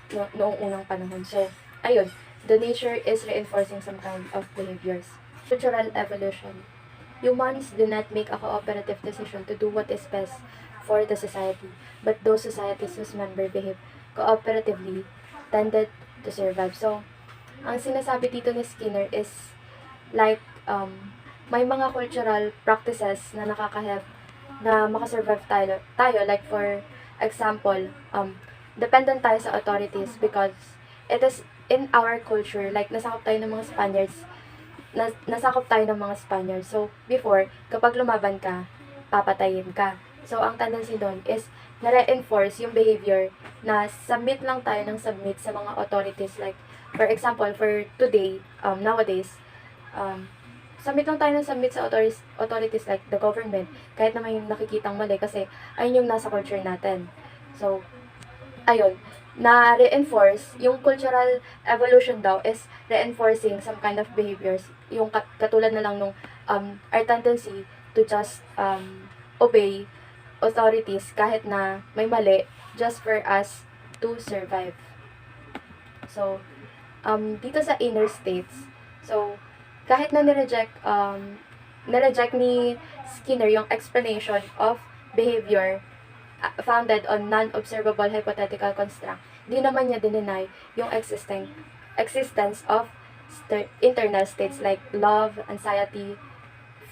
noong unang panahon. So, ayun, the nature is reinforcing some kind of behaviors. Cultural evolution. Humans do not make a cooperative decision to do what is best for the society, but those societies whose members behave cooperatively tended to survive. So, ang sinasabi dito ni Skinner is like, may mga cultural practices na nakaka-help na makasurvive tayo. Like, for example, dependent tayo sa authorities because it is in our culture, like nasakop tayo ng mga Spaniards, nasakop tayo ng mga Spaniards. So, before, kapag lumaban ka, papatayin ka. So, ang tendency doon is na-reinforce yung behavior na submit lang tayo ng submit sa mga authorities. Like, for example, for today, nowadays, submit lang tayo ng submit sa authorities like the government, kahit na may nakikitang mali kasi ayun yung nasa culture natin. So, ayun, na-reinforce, yung cultural evolution daw is reinforcing some kind of behaviors. Yung katulad na lang nung our tendency to just obey authorities kahit na may mali just for us to survive. So, dito sa inner states, so, kahit na nireject ni Skinner yung explanation of behavior founded on non-observable hypothetical construct, di naman niya dineny yung existence of internal states like love, anxiety,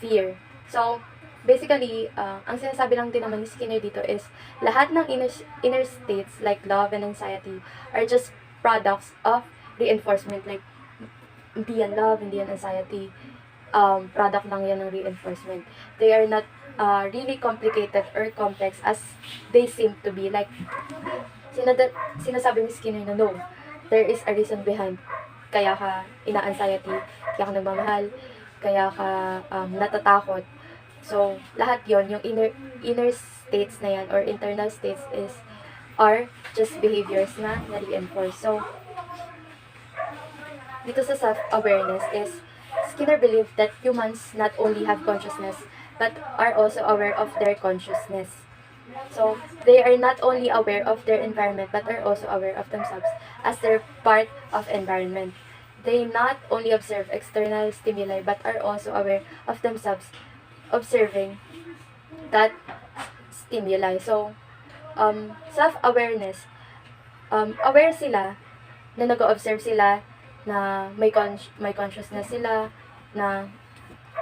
fear. So, basically, ang sinasabi lang din naman ni Skinner dito is lahat ng inner states like love and anxiety are just products of reinforcement. Like, hindi yan love, hindi yan anxiety. Product lang yan ng reinforcement. They are not really complicated or complex as they seem to be. Like, sinasabi ni Skinner na no, there is a reason behind kaya ka ina-anxiety, kaya ka nagmamahal, kaya ka natatakot. So, lahat yon yung inner states na yan or internal states are just behaviors na na-reinforce. So, dito sa self-awareness is Skinner believed that humans not only have consciousness but are also aware of their consciousness. So, they are not only aware of their environment but are also aware of themselves as they're part of environment. They not only observe external stimuli but are also aware of themselves observing that stimuli. So, self-awareness, aware sila na nag-observe sila na may consciousness sila, na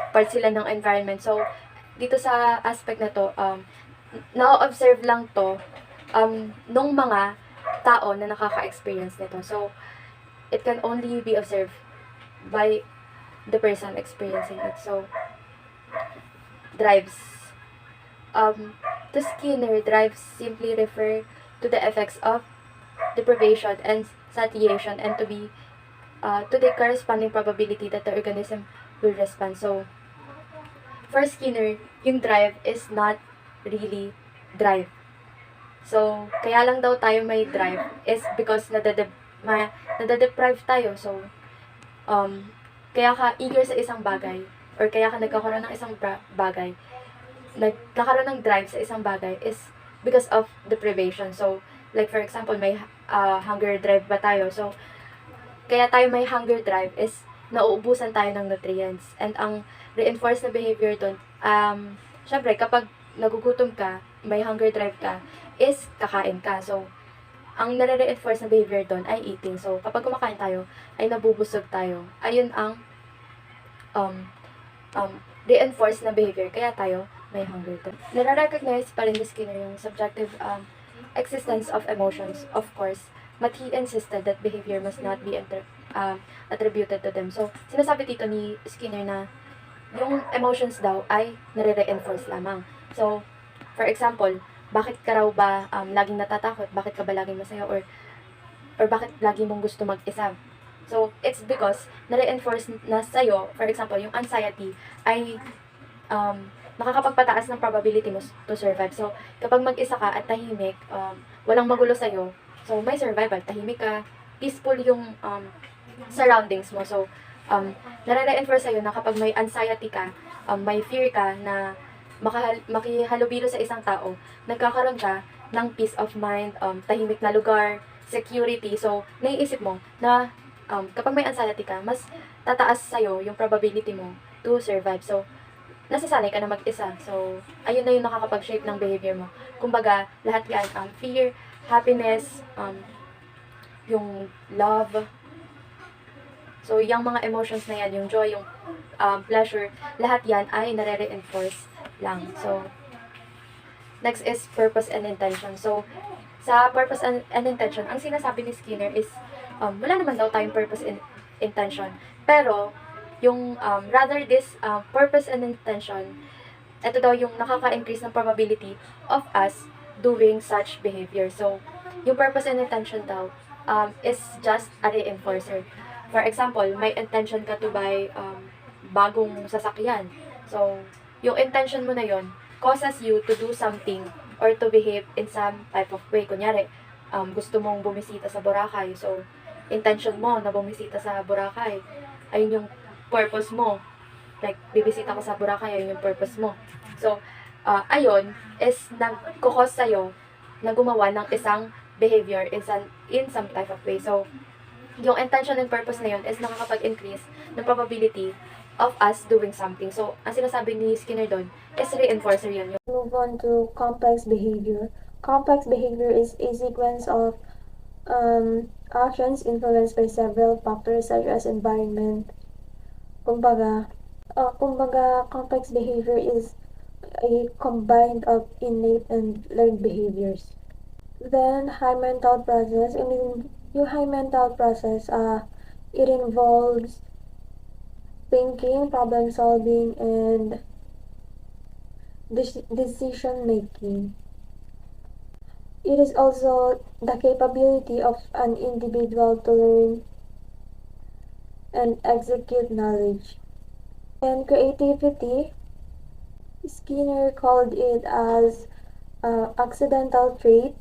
part sila ng environment. So, dito sa aspect na to, na-observe lang to nung mga tao na nakaka-experience nito. So, it can only be observed by the person experiencing it. So, drives. To Skinner, drives simply refer to the effects of deprivation and satiation, and to the corresponding probability that the organism will respond. So, for Skinner, yung drive is not really drive. So, kaya lang daw tayo may drive is because nadadeprive tayo. So, kaya ka eager sa isang bagay, or kaya ka nagkakaroon ng isang bagay, nagkakaroon ng drive sa isang bagay is because of deprivation. So, like for example, may hunger drive ba tayo? So, kaya tayo may hunger drive is nauubusan tayo ng nutrients. And ang reinforced na behavior doon, syempre, kapag nagugutom ka, may hunger drive ka, is kakain ka. So, ang nare-reinforce na behavior doon ay eating. So, kapag kumakain tayo, ay nabubusog tayo. Ayun ang reinforced na behavior. Kaya tayo may hunger drive. Nare-recognize pa rin ni Skinner yung subjective existence of emotions, of course, but he insisted that behavior must not be attributed to them. So, sinasabi dito ni Skinner na yung emotions daw ay nare-reinforce lamang. So, for example, bakit ka raw ba laging natatakot? Bakit ka ba laging masaya? Or bakit lagi mong gusto mag-isa? So, it's because nare-reinforce na sa'yo, for example, yung anxiety ay nakakapagpataas ng probability mo to survive. So, kapag mag-isa ka at tahimik, walang magulo sa'yo, so may survival, tahimik ka, peaceful yung surroundings mo. So, nare-reinforce sa'yo na kapag may anxiety ka, may fear ka na makihalubilo sa isang tao, nagkakaroon ka ng peace of mind, tahimik na lugar, security. So, naiisip mo na kapag may anxiety ka, mas tataas sa'yo yung probability mo to survive. So, nasasanay ka na mag-isa. So, ayun na yung nakakapag-shape ng behavior mo. Kumbaga, lahat yan, fear, happiness, yung love. So, yung mga emotions na yan, yung joy, yung pleasure, lahat yan ay nare-reinforce lang. So, next is purpose and intention. So, sa purpose and intention, ang sinasabi ni Skinner is, wala naman daw tayong purpose and intention. Pero, yung rather this purpose and intention, ito daw yung nakaka-increase ng probability of us doing such behavior. So, yung purpose and intention daw is just a reinforcer. For example, may intention ka to buy bagong sasakyan. So, yung intention mo na yon causes you to do something or to behave in some type of way. Kunyari, gusto mong bumisita sa Boracay. So, intention mo na bumisita sa Boracay. Ayun yung purpose mo. Like, bibisita ko sa Boracay, ayun yung purpose mo. So, ayun is nagkukos sa'yo na gumawa ng isang behavior in some type of way. So, yung intention and purpose na yun is nakakapag-increase ng probability of us doing something. So, ang sinasabi ni Skinner doon is reinforcer yun. Move on to complex behavior. Complex behavior is a sequence of actions influenced by several factors such as environment. Kumbaga, complex behavior is a combine of innate and learned behaviors. Then, high mental process. Yung high mental process, it involves thinking, problem solving, and decision making. It is also the capability of an individual to learn and execute knowledge. And creativity, Skinner called it as accidental trait,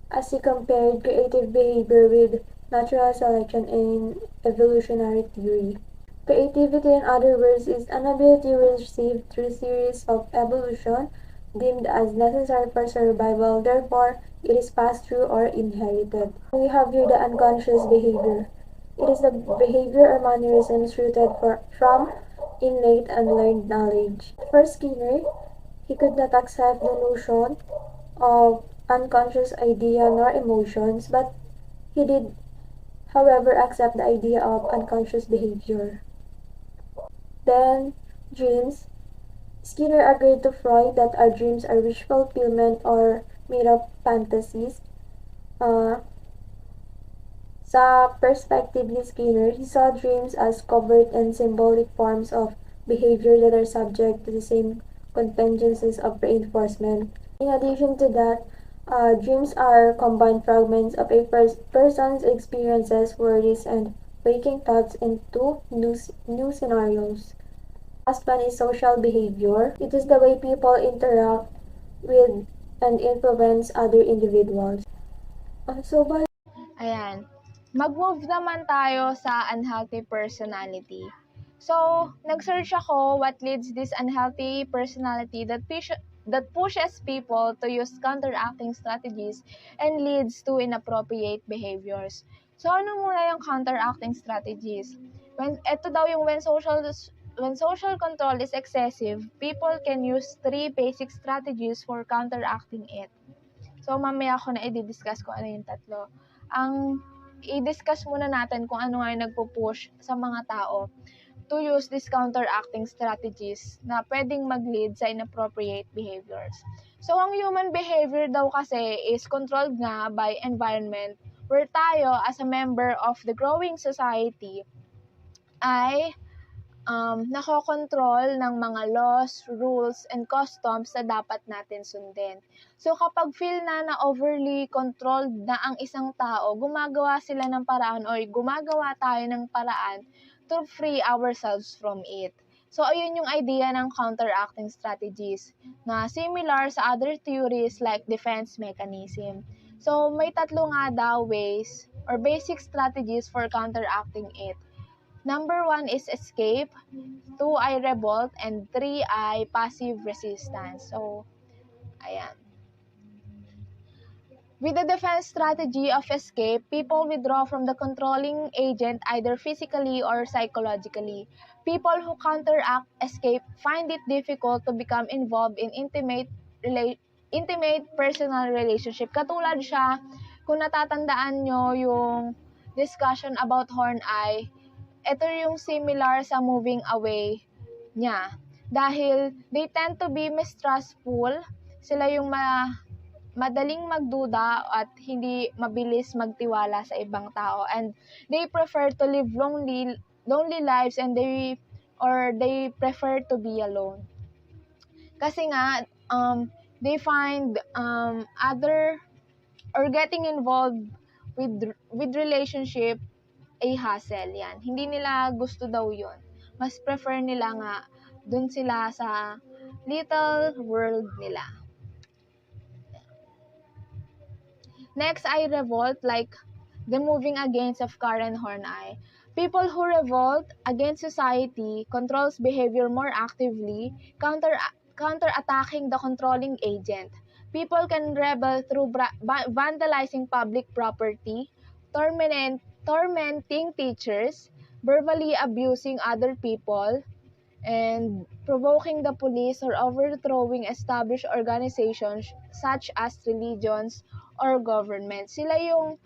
as he compared creative behavior with natural selection in evolutionary theory. Creativity, in other words, is an ability received through series of evolution deemed as necessary for survival. Therefore, it is passed through or inherited. We have here the unconscious behavior. It is the behavior or mannerisms rooted from innate and learned knowledge. For Skinner, he could not accept the notion of unconscious idea nor emotions, but he did, however, accept the idea of unconscious behavior. Then, dreams. Skinner agreed to Freud that our dreams are wish fulfillment or made up fantasies. Sa perspective ni Skinner, he saw dreams as covert and symbolic forms of behavior that are subject to the same contingencies of reinforcement. In addition to that, dreams are combined fragments of a person's experiences, worries, and waking thoughts into new scenarios. Last one is social behavior. It is the way people interact with and influence other individuals. Ayan. Mag-move naman tayo sa unhealthy personality. So, nag-search ako what leads this unhealthy personality that pushes people to use counteracting strategies and leads to inappropriate behaviors. So, ano muna yung counteracting strategies? Ito daw yung when social control is excessive, people can use 3 basic strategies for counteracting it. So, mamaya ko na i-discuss ko ano yung tatlo. Ang i-discuss muna natin kung ano nga yung nagpo-push sa mga tao to use these counteracting strategies na pwedeng mag-lead sa inappropriate behaviors. So, ang human behavior daw kasi is controlled nga by environment where tayo as a member of the growing society ay nakokontrol ng mga laws, rules, and customs na dapat natin sundin. So, kapag feel na overly controlled na ang isang tao, gumagawa sila ng paraan or gumagawa tayo ng paraan to free ourselves from it. So, ayun yung idea ng counteracting strategies na similar sa other theories like defense mechanism. So, may tatlo nga daw ways or basic strategies for counteracting it. Number 1 is escape, 2 ay revolt, and 3 ay passive resistance. So, ayan. With the defense strategy of escape, people withdraw from the controlling agent either physically or psychologically. People who counteract escape find it difficult to become involved in intimate personal relationship. Katulad siya, kung natatandaan nyo yung discussion about horn eye, ito yung similar sa moving away niya. Dahil they tend to be mistrustful, sila yung madaling magduda at hindi mabilis magtiwala sa ibang tao. And they prefer to live lonely lives and they prefer to be alone. Kasi nga, they find other or getting involved with relationship a hassle yan. Hindi nila gusto daw yon. Mas prefer nila nga dun sila sa little world nila. Next ay revolt, like the moving against of Karen Horney. People who revolt against society controls behavior more actively, counter-attacking the controlling agent. People can rebel through vandalizing public property, tormenting teachers, verbally abusing other people, and provoking the police or overthrowing established organizations such as religions or government. Sila yung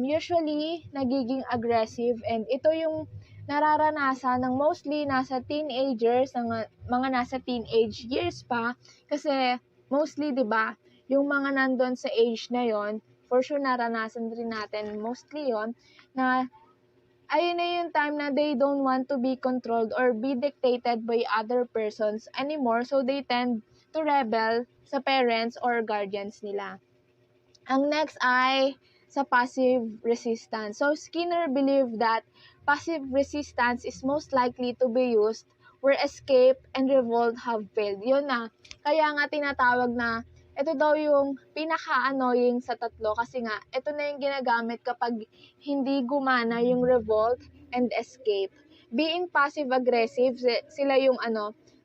usually nagiging aggressive, and ito yung nararanasan ng mostly nasa teenagers, ng mga nasa teenage years pa, kasi mostly 'di ba, yung mga nandun sa age na yon, for sure naranasan rin natin mostly yon, na ayun na yung time na they don't want to be controlled or be dictated by other persons anymore, so they tend to rebel sa parents or guardians nila. Ang next ay sa passive resistance. So Skinner believed that passive resistance is most likely to be used where escape and revolt have failed. Yun na, kaya nga tinatawag na ito daw yung pinaka-annoying sa tatlo, kasi nga ito na yung ginagamit kapag hindi gumana yung revolt and escape. Being passive-aggressive, sila yung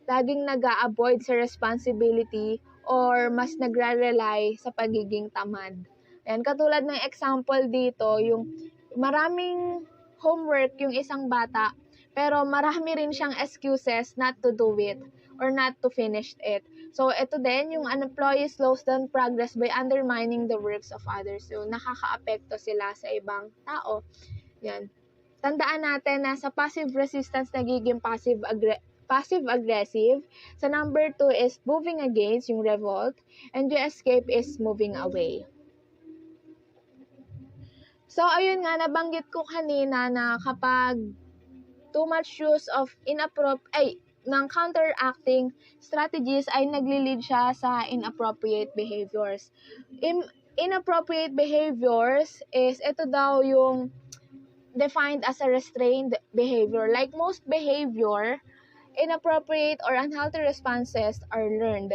laging nag-a-avoid sa responsibility or mas nagre-rely sa pagiging tamad. Ayan, katulad ng example dito, yung maraming homework yung isang bata, pero marami rin siyang excuses not to do it or not to finish it. So, ito din, yung an employee slows down progress by undermining the works of others. So, nakaka-apekto sila sa ibang tao. Yan. Tandaan natin na sa passive resistance, nagiging passive-aggressive. Sa number 2 is moving against, yung revolt. And yung escape is moving away. So, ayun nga, nabanggit ko kanina na kapag too much use of ng counteracting strategies ay nagli-lead siya sa inappropriate behaviors. Inappropriate behaviors is, ito daw yung defined as a restrained behavior. Like most behavior, inappropriate or unhealthy responses are learned.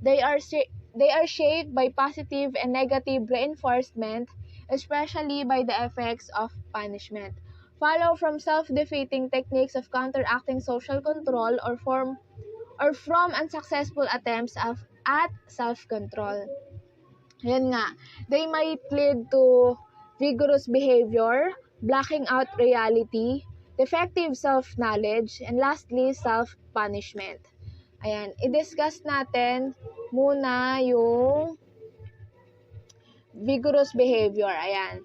They are shaped by positive and negative reinforcement, especially by the effects of punishment. Follow from self-defeating techniques of counteracting social control or from unsuccessful attempts at self-control. Yan nga, they might lead to vigorous behavior, blocking out reality, defective self-knowledge, and lastly, self-punishment. Ayan, i-discuss natin muna yung vigorous behavior. Ayan.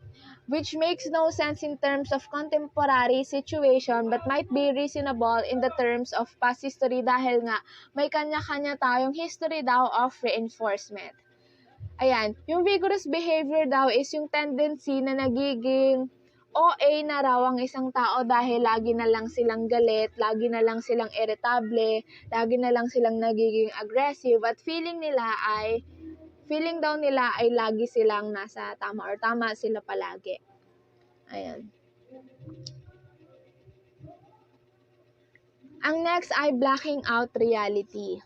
Which makes no sense in terms of contemporary situation but might be reasonable in the terms of past history dahil nga may kanya-kanya tayong history daw of reinforcement. Ayan, yung vigorous behavior daw is yung tendency na nagiging OA na raw ang isang tao dahil lagi na lang silang galit, lagi na lang silang irritable, lagi na lang silang nagiging aggressive at feeling daw nila ay lagi silang nasa tama or tama sila palagi. Ayan. Ang next ay blocking out reality.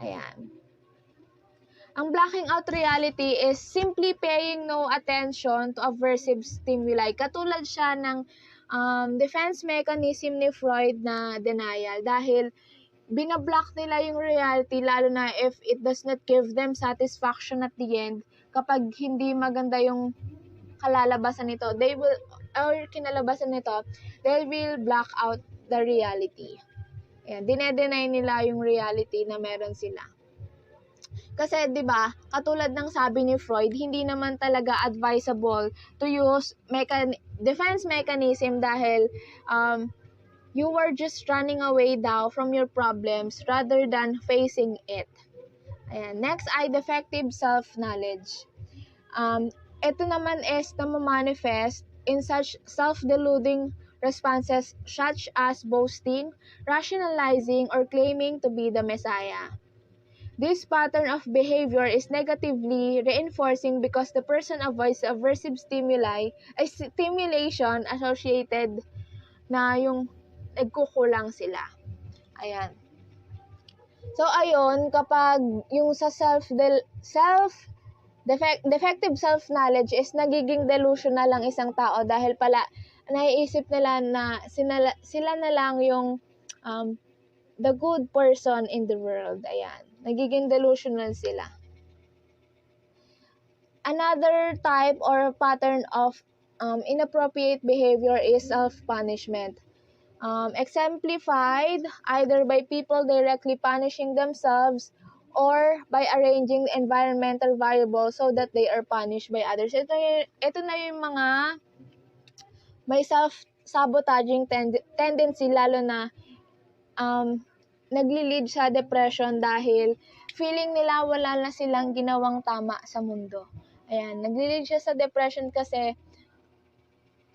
Ayan. Ang blocking out reality is simply paying no attention to aversive stimuli. Katulad siya ng defense mechanism ni Freud na denial dahil binablock nila yung reality lalo na if it does not give them satisfaction at the end. Kapag hindi maganda yung kalalabasan nito, they will block out the reality. Ayan, dinedenay nila yung reality na meron sila. Kasi 'di ba, katulad ng sabi ni Freud, hindi naman talaga advisable to use defense mechanism dahil you were just running away daw from your problems rather than facing it. Ayan. Next ay defective self-knowledge. Ito naman is na-manifest in such self-deluding responses such as boasting, rationalizing, or claiming to be the Messiah. This pattern of behavior is negatively reinforcing because the person avoids aversive stimulation associated na yung nagkukulang sila. Ayan. So, ayun, kapag yung sa defective self-knowledge is nagiging delusional lang isang tao dahil pala naiisip nila na sila na lang yung the good person in the world. Ayan. Nagiging delusional sila. Another type or pattern of inappropriate behavior is self-punishment. Exemplified either by people directly punishing themselves or by arranging environmental variables so that they are punished by others. Ito na yung mga may self-sabotaging tendency, lalo na nagli-lead sa depression dahil feeling nila wala na silang ginawang tama sa mundo. Ayan, nagli-lead siya sa depression kasi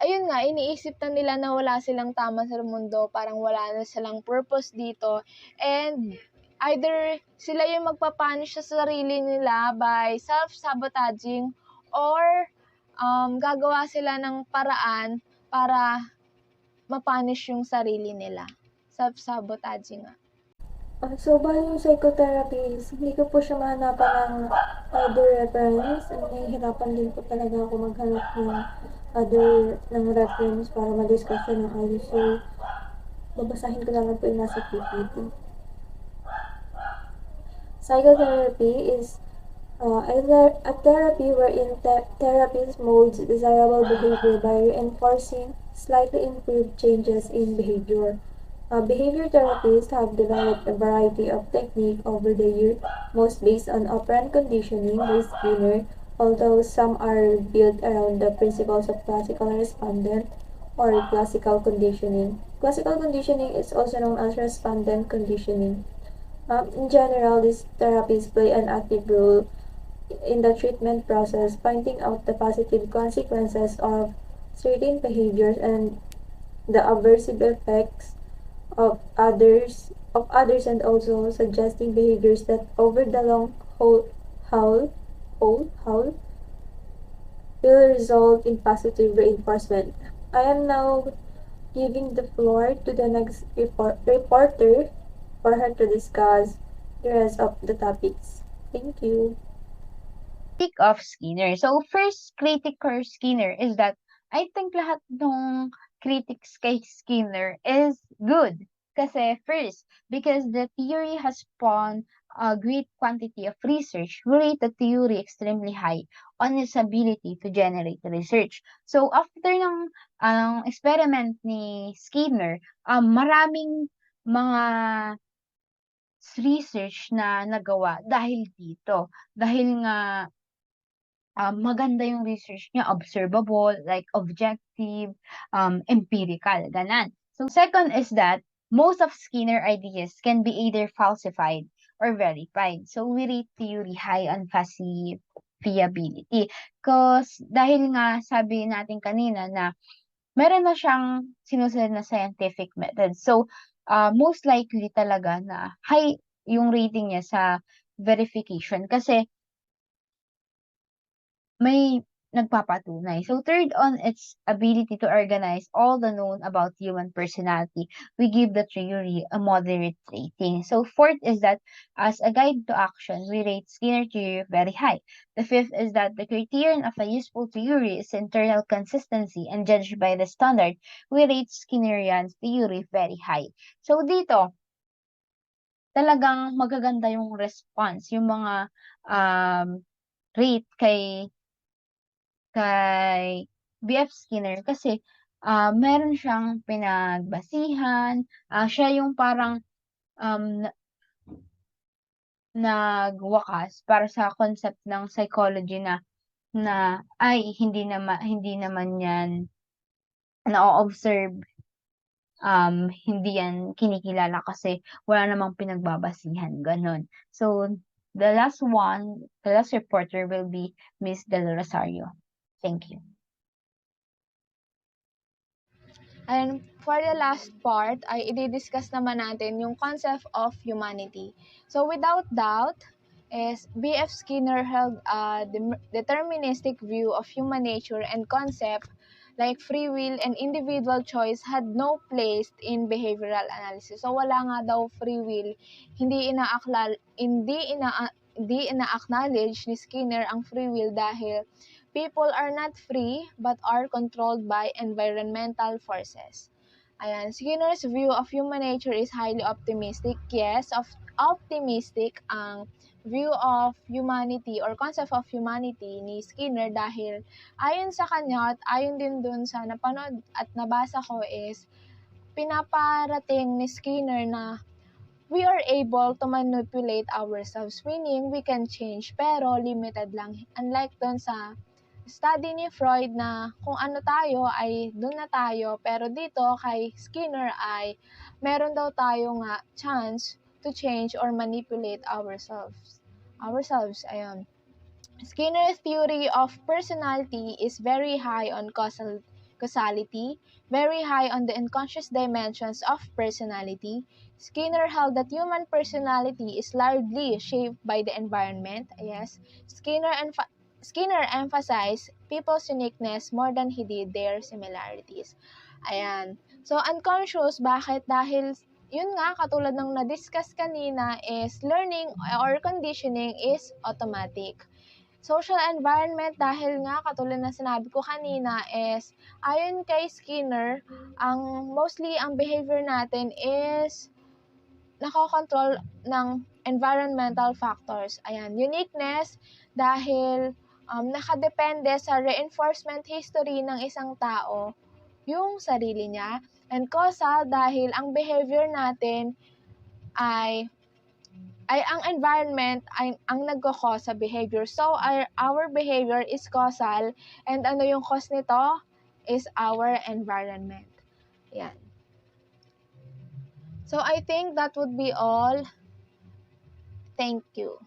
ayun nga, iniisip na nila na wala silang tama sa mundo, parang wala na silang purpose dito, and either sila yung magpapunish sa sarili nila by self-sabotaging or gagawa sila ng paraan para mapunish yung sarili nila. Self-sabotaging nga. So, bali yung psychotherapy is, hindi ko po siya mahanapan ng other reference. Nahihirapan din po talaga ako maghanap ng reference para ma-discuss siya ng ayos. So, babasahin ko lang po yung nasa PPT. Psychotherapy is a therapy wherein therapist molds desirable behavior by reinforcing slightly improved changes in behavior. Behavior therapists have developed a variety of techniques over the years, most based on operant conditioning by Skinner, although some are built around the principles of classical respondent or classical conditioning. Classical conditioning is also known as respondent conditioning. In general, these therapies play an active role in the treatment process, pointing out the positive consequences of certain behaviors and the aversive effects of others and also suggesting behaviors that over the long haul will result in positive reinforcement. I am now giving the floor to the next reporter for her to discuss the rest of the topics. Thank you. Critic of Skinner. So, first critic or Skinner is that I think lahat ng critics kay Skinner is good. Kasi first, because the theory has spawned a great quantity of research who rate the theory extremely high on its ability to generate research. So, after ng experiment ni Skinner, maraming mga research na nagawa dahil dito. Dahil nga maganda yung research niya, observable, like objective, empirical, ganan. So second is that most of Skinner ideas can be either falsified or verified. So we rate theory high on falsifiability. Because dahil nga sabi natin kanina na meron na siyang sinusunod na scientific method. So most likely talaga na high yung rating niya sa verification kasi may nagpapatunay. So third, on its ability to organize all the known about human personality, we give the theory a moderate rating. So fourth is that as a guide to action, we rate Skinner theory very high. The fifth is that the criterion of a useful theory is internal consistency and judged by the standard, we rate Skinnerian theory very high. So dito, talagang magaganda yung response, yung mga rate kay B.F. Skinner kasi meron siyang pinagbasihan, siya yung parang um, nagwakas para sa concept ng psychology na ay hindi naman yan na-observe, hindi yan kinikilala kasi wala namang pinagbabasihan, ganun. So the last reporter will be Miss Del Rosario. Thank you. And for the last part, ay i-discuss naman natin yung concept of humanity. So without doubt, is B.F. Skinner held a deterministic view of human nature and concept like free will and individual choice had no place in behavioral analysis. So wala nga daw free will, hindi ina-acknowledge ni Skinner ang free will dahil people are not free but are controlled by environmental forces. Ayan, Skinner's view of human nature is highly optimistic. Yes, optimistic ang view of humanity or concept of humanity ni Skinner dahil ayon sa kanya at ayon din dun sa napanood at nabasa ko is pinaparating ni Skinner na we are able to manipulate ourselves, meaning we can change pero limited lang. Unlike dun sa study ni Freud na kung ano tayo ay doon na tayo, pero dito kay Skinner ay meron daw tayo nga chance to change or manipulate ourselves. Ayun. Skinner's theory of personality is very high on causality, very high on the unconscious dimensions of personality. Skinner held that human personality is largely shaped by the environment. Yes, Skinner emphasized people's uniqueness more than he did their similarities. Ayan. So, unconscious, bakit? Dahil, yun nga, katulad ng na-discuss kanina, is learning or conditioning is automatic. Social environment, dahil nga, katulad na sinabi ko kanina, is, ayon kay Skinner, mostly ang behavior natin is nakokontrol ng environmental factors. Ayan, uniqueness, dahil nakadepende sa reinforcement history ng isang tao, yung sarili niya. And causal, dahil ang behavior natin ay ang environment ay ang nagko-cause sa behavior. So, our behavior is causal and ano yung cause nito is our environment. Yan. So, I think that would be all. Thank you.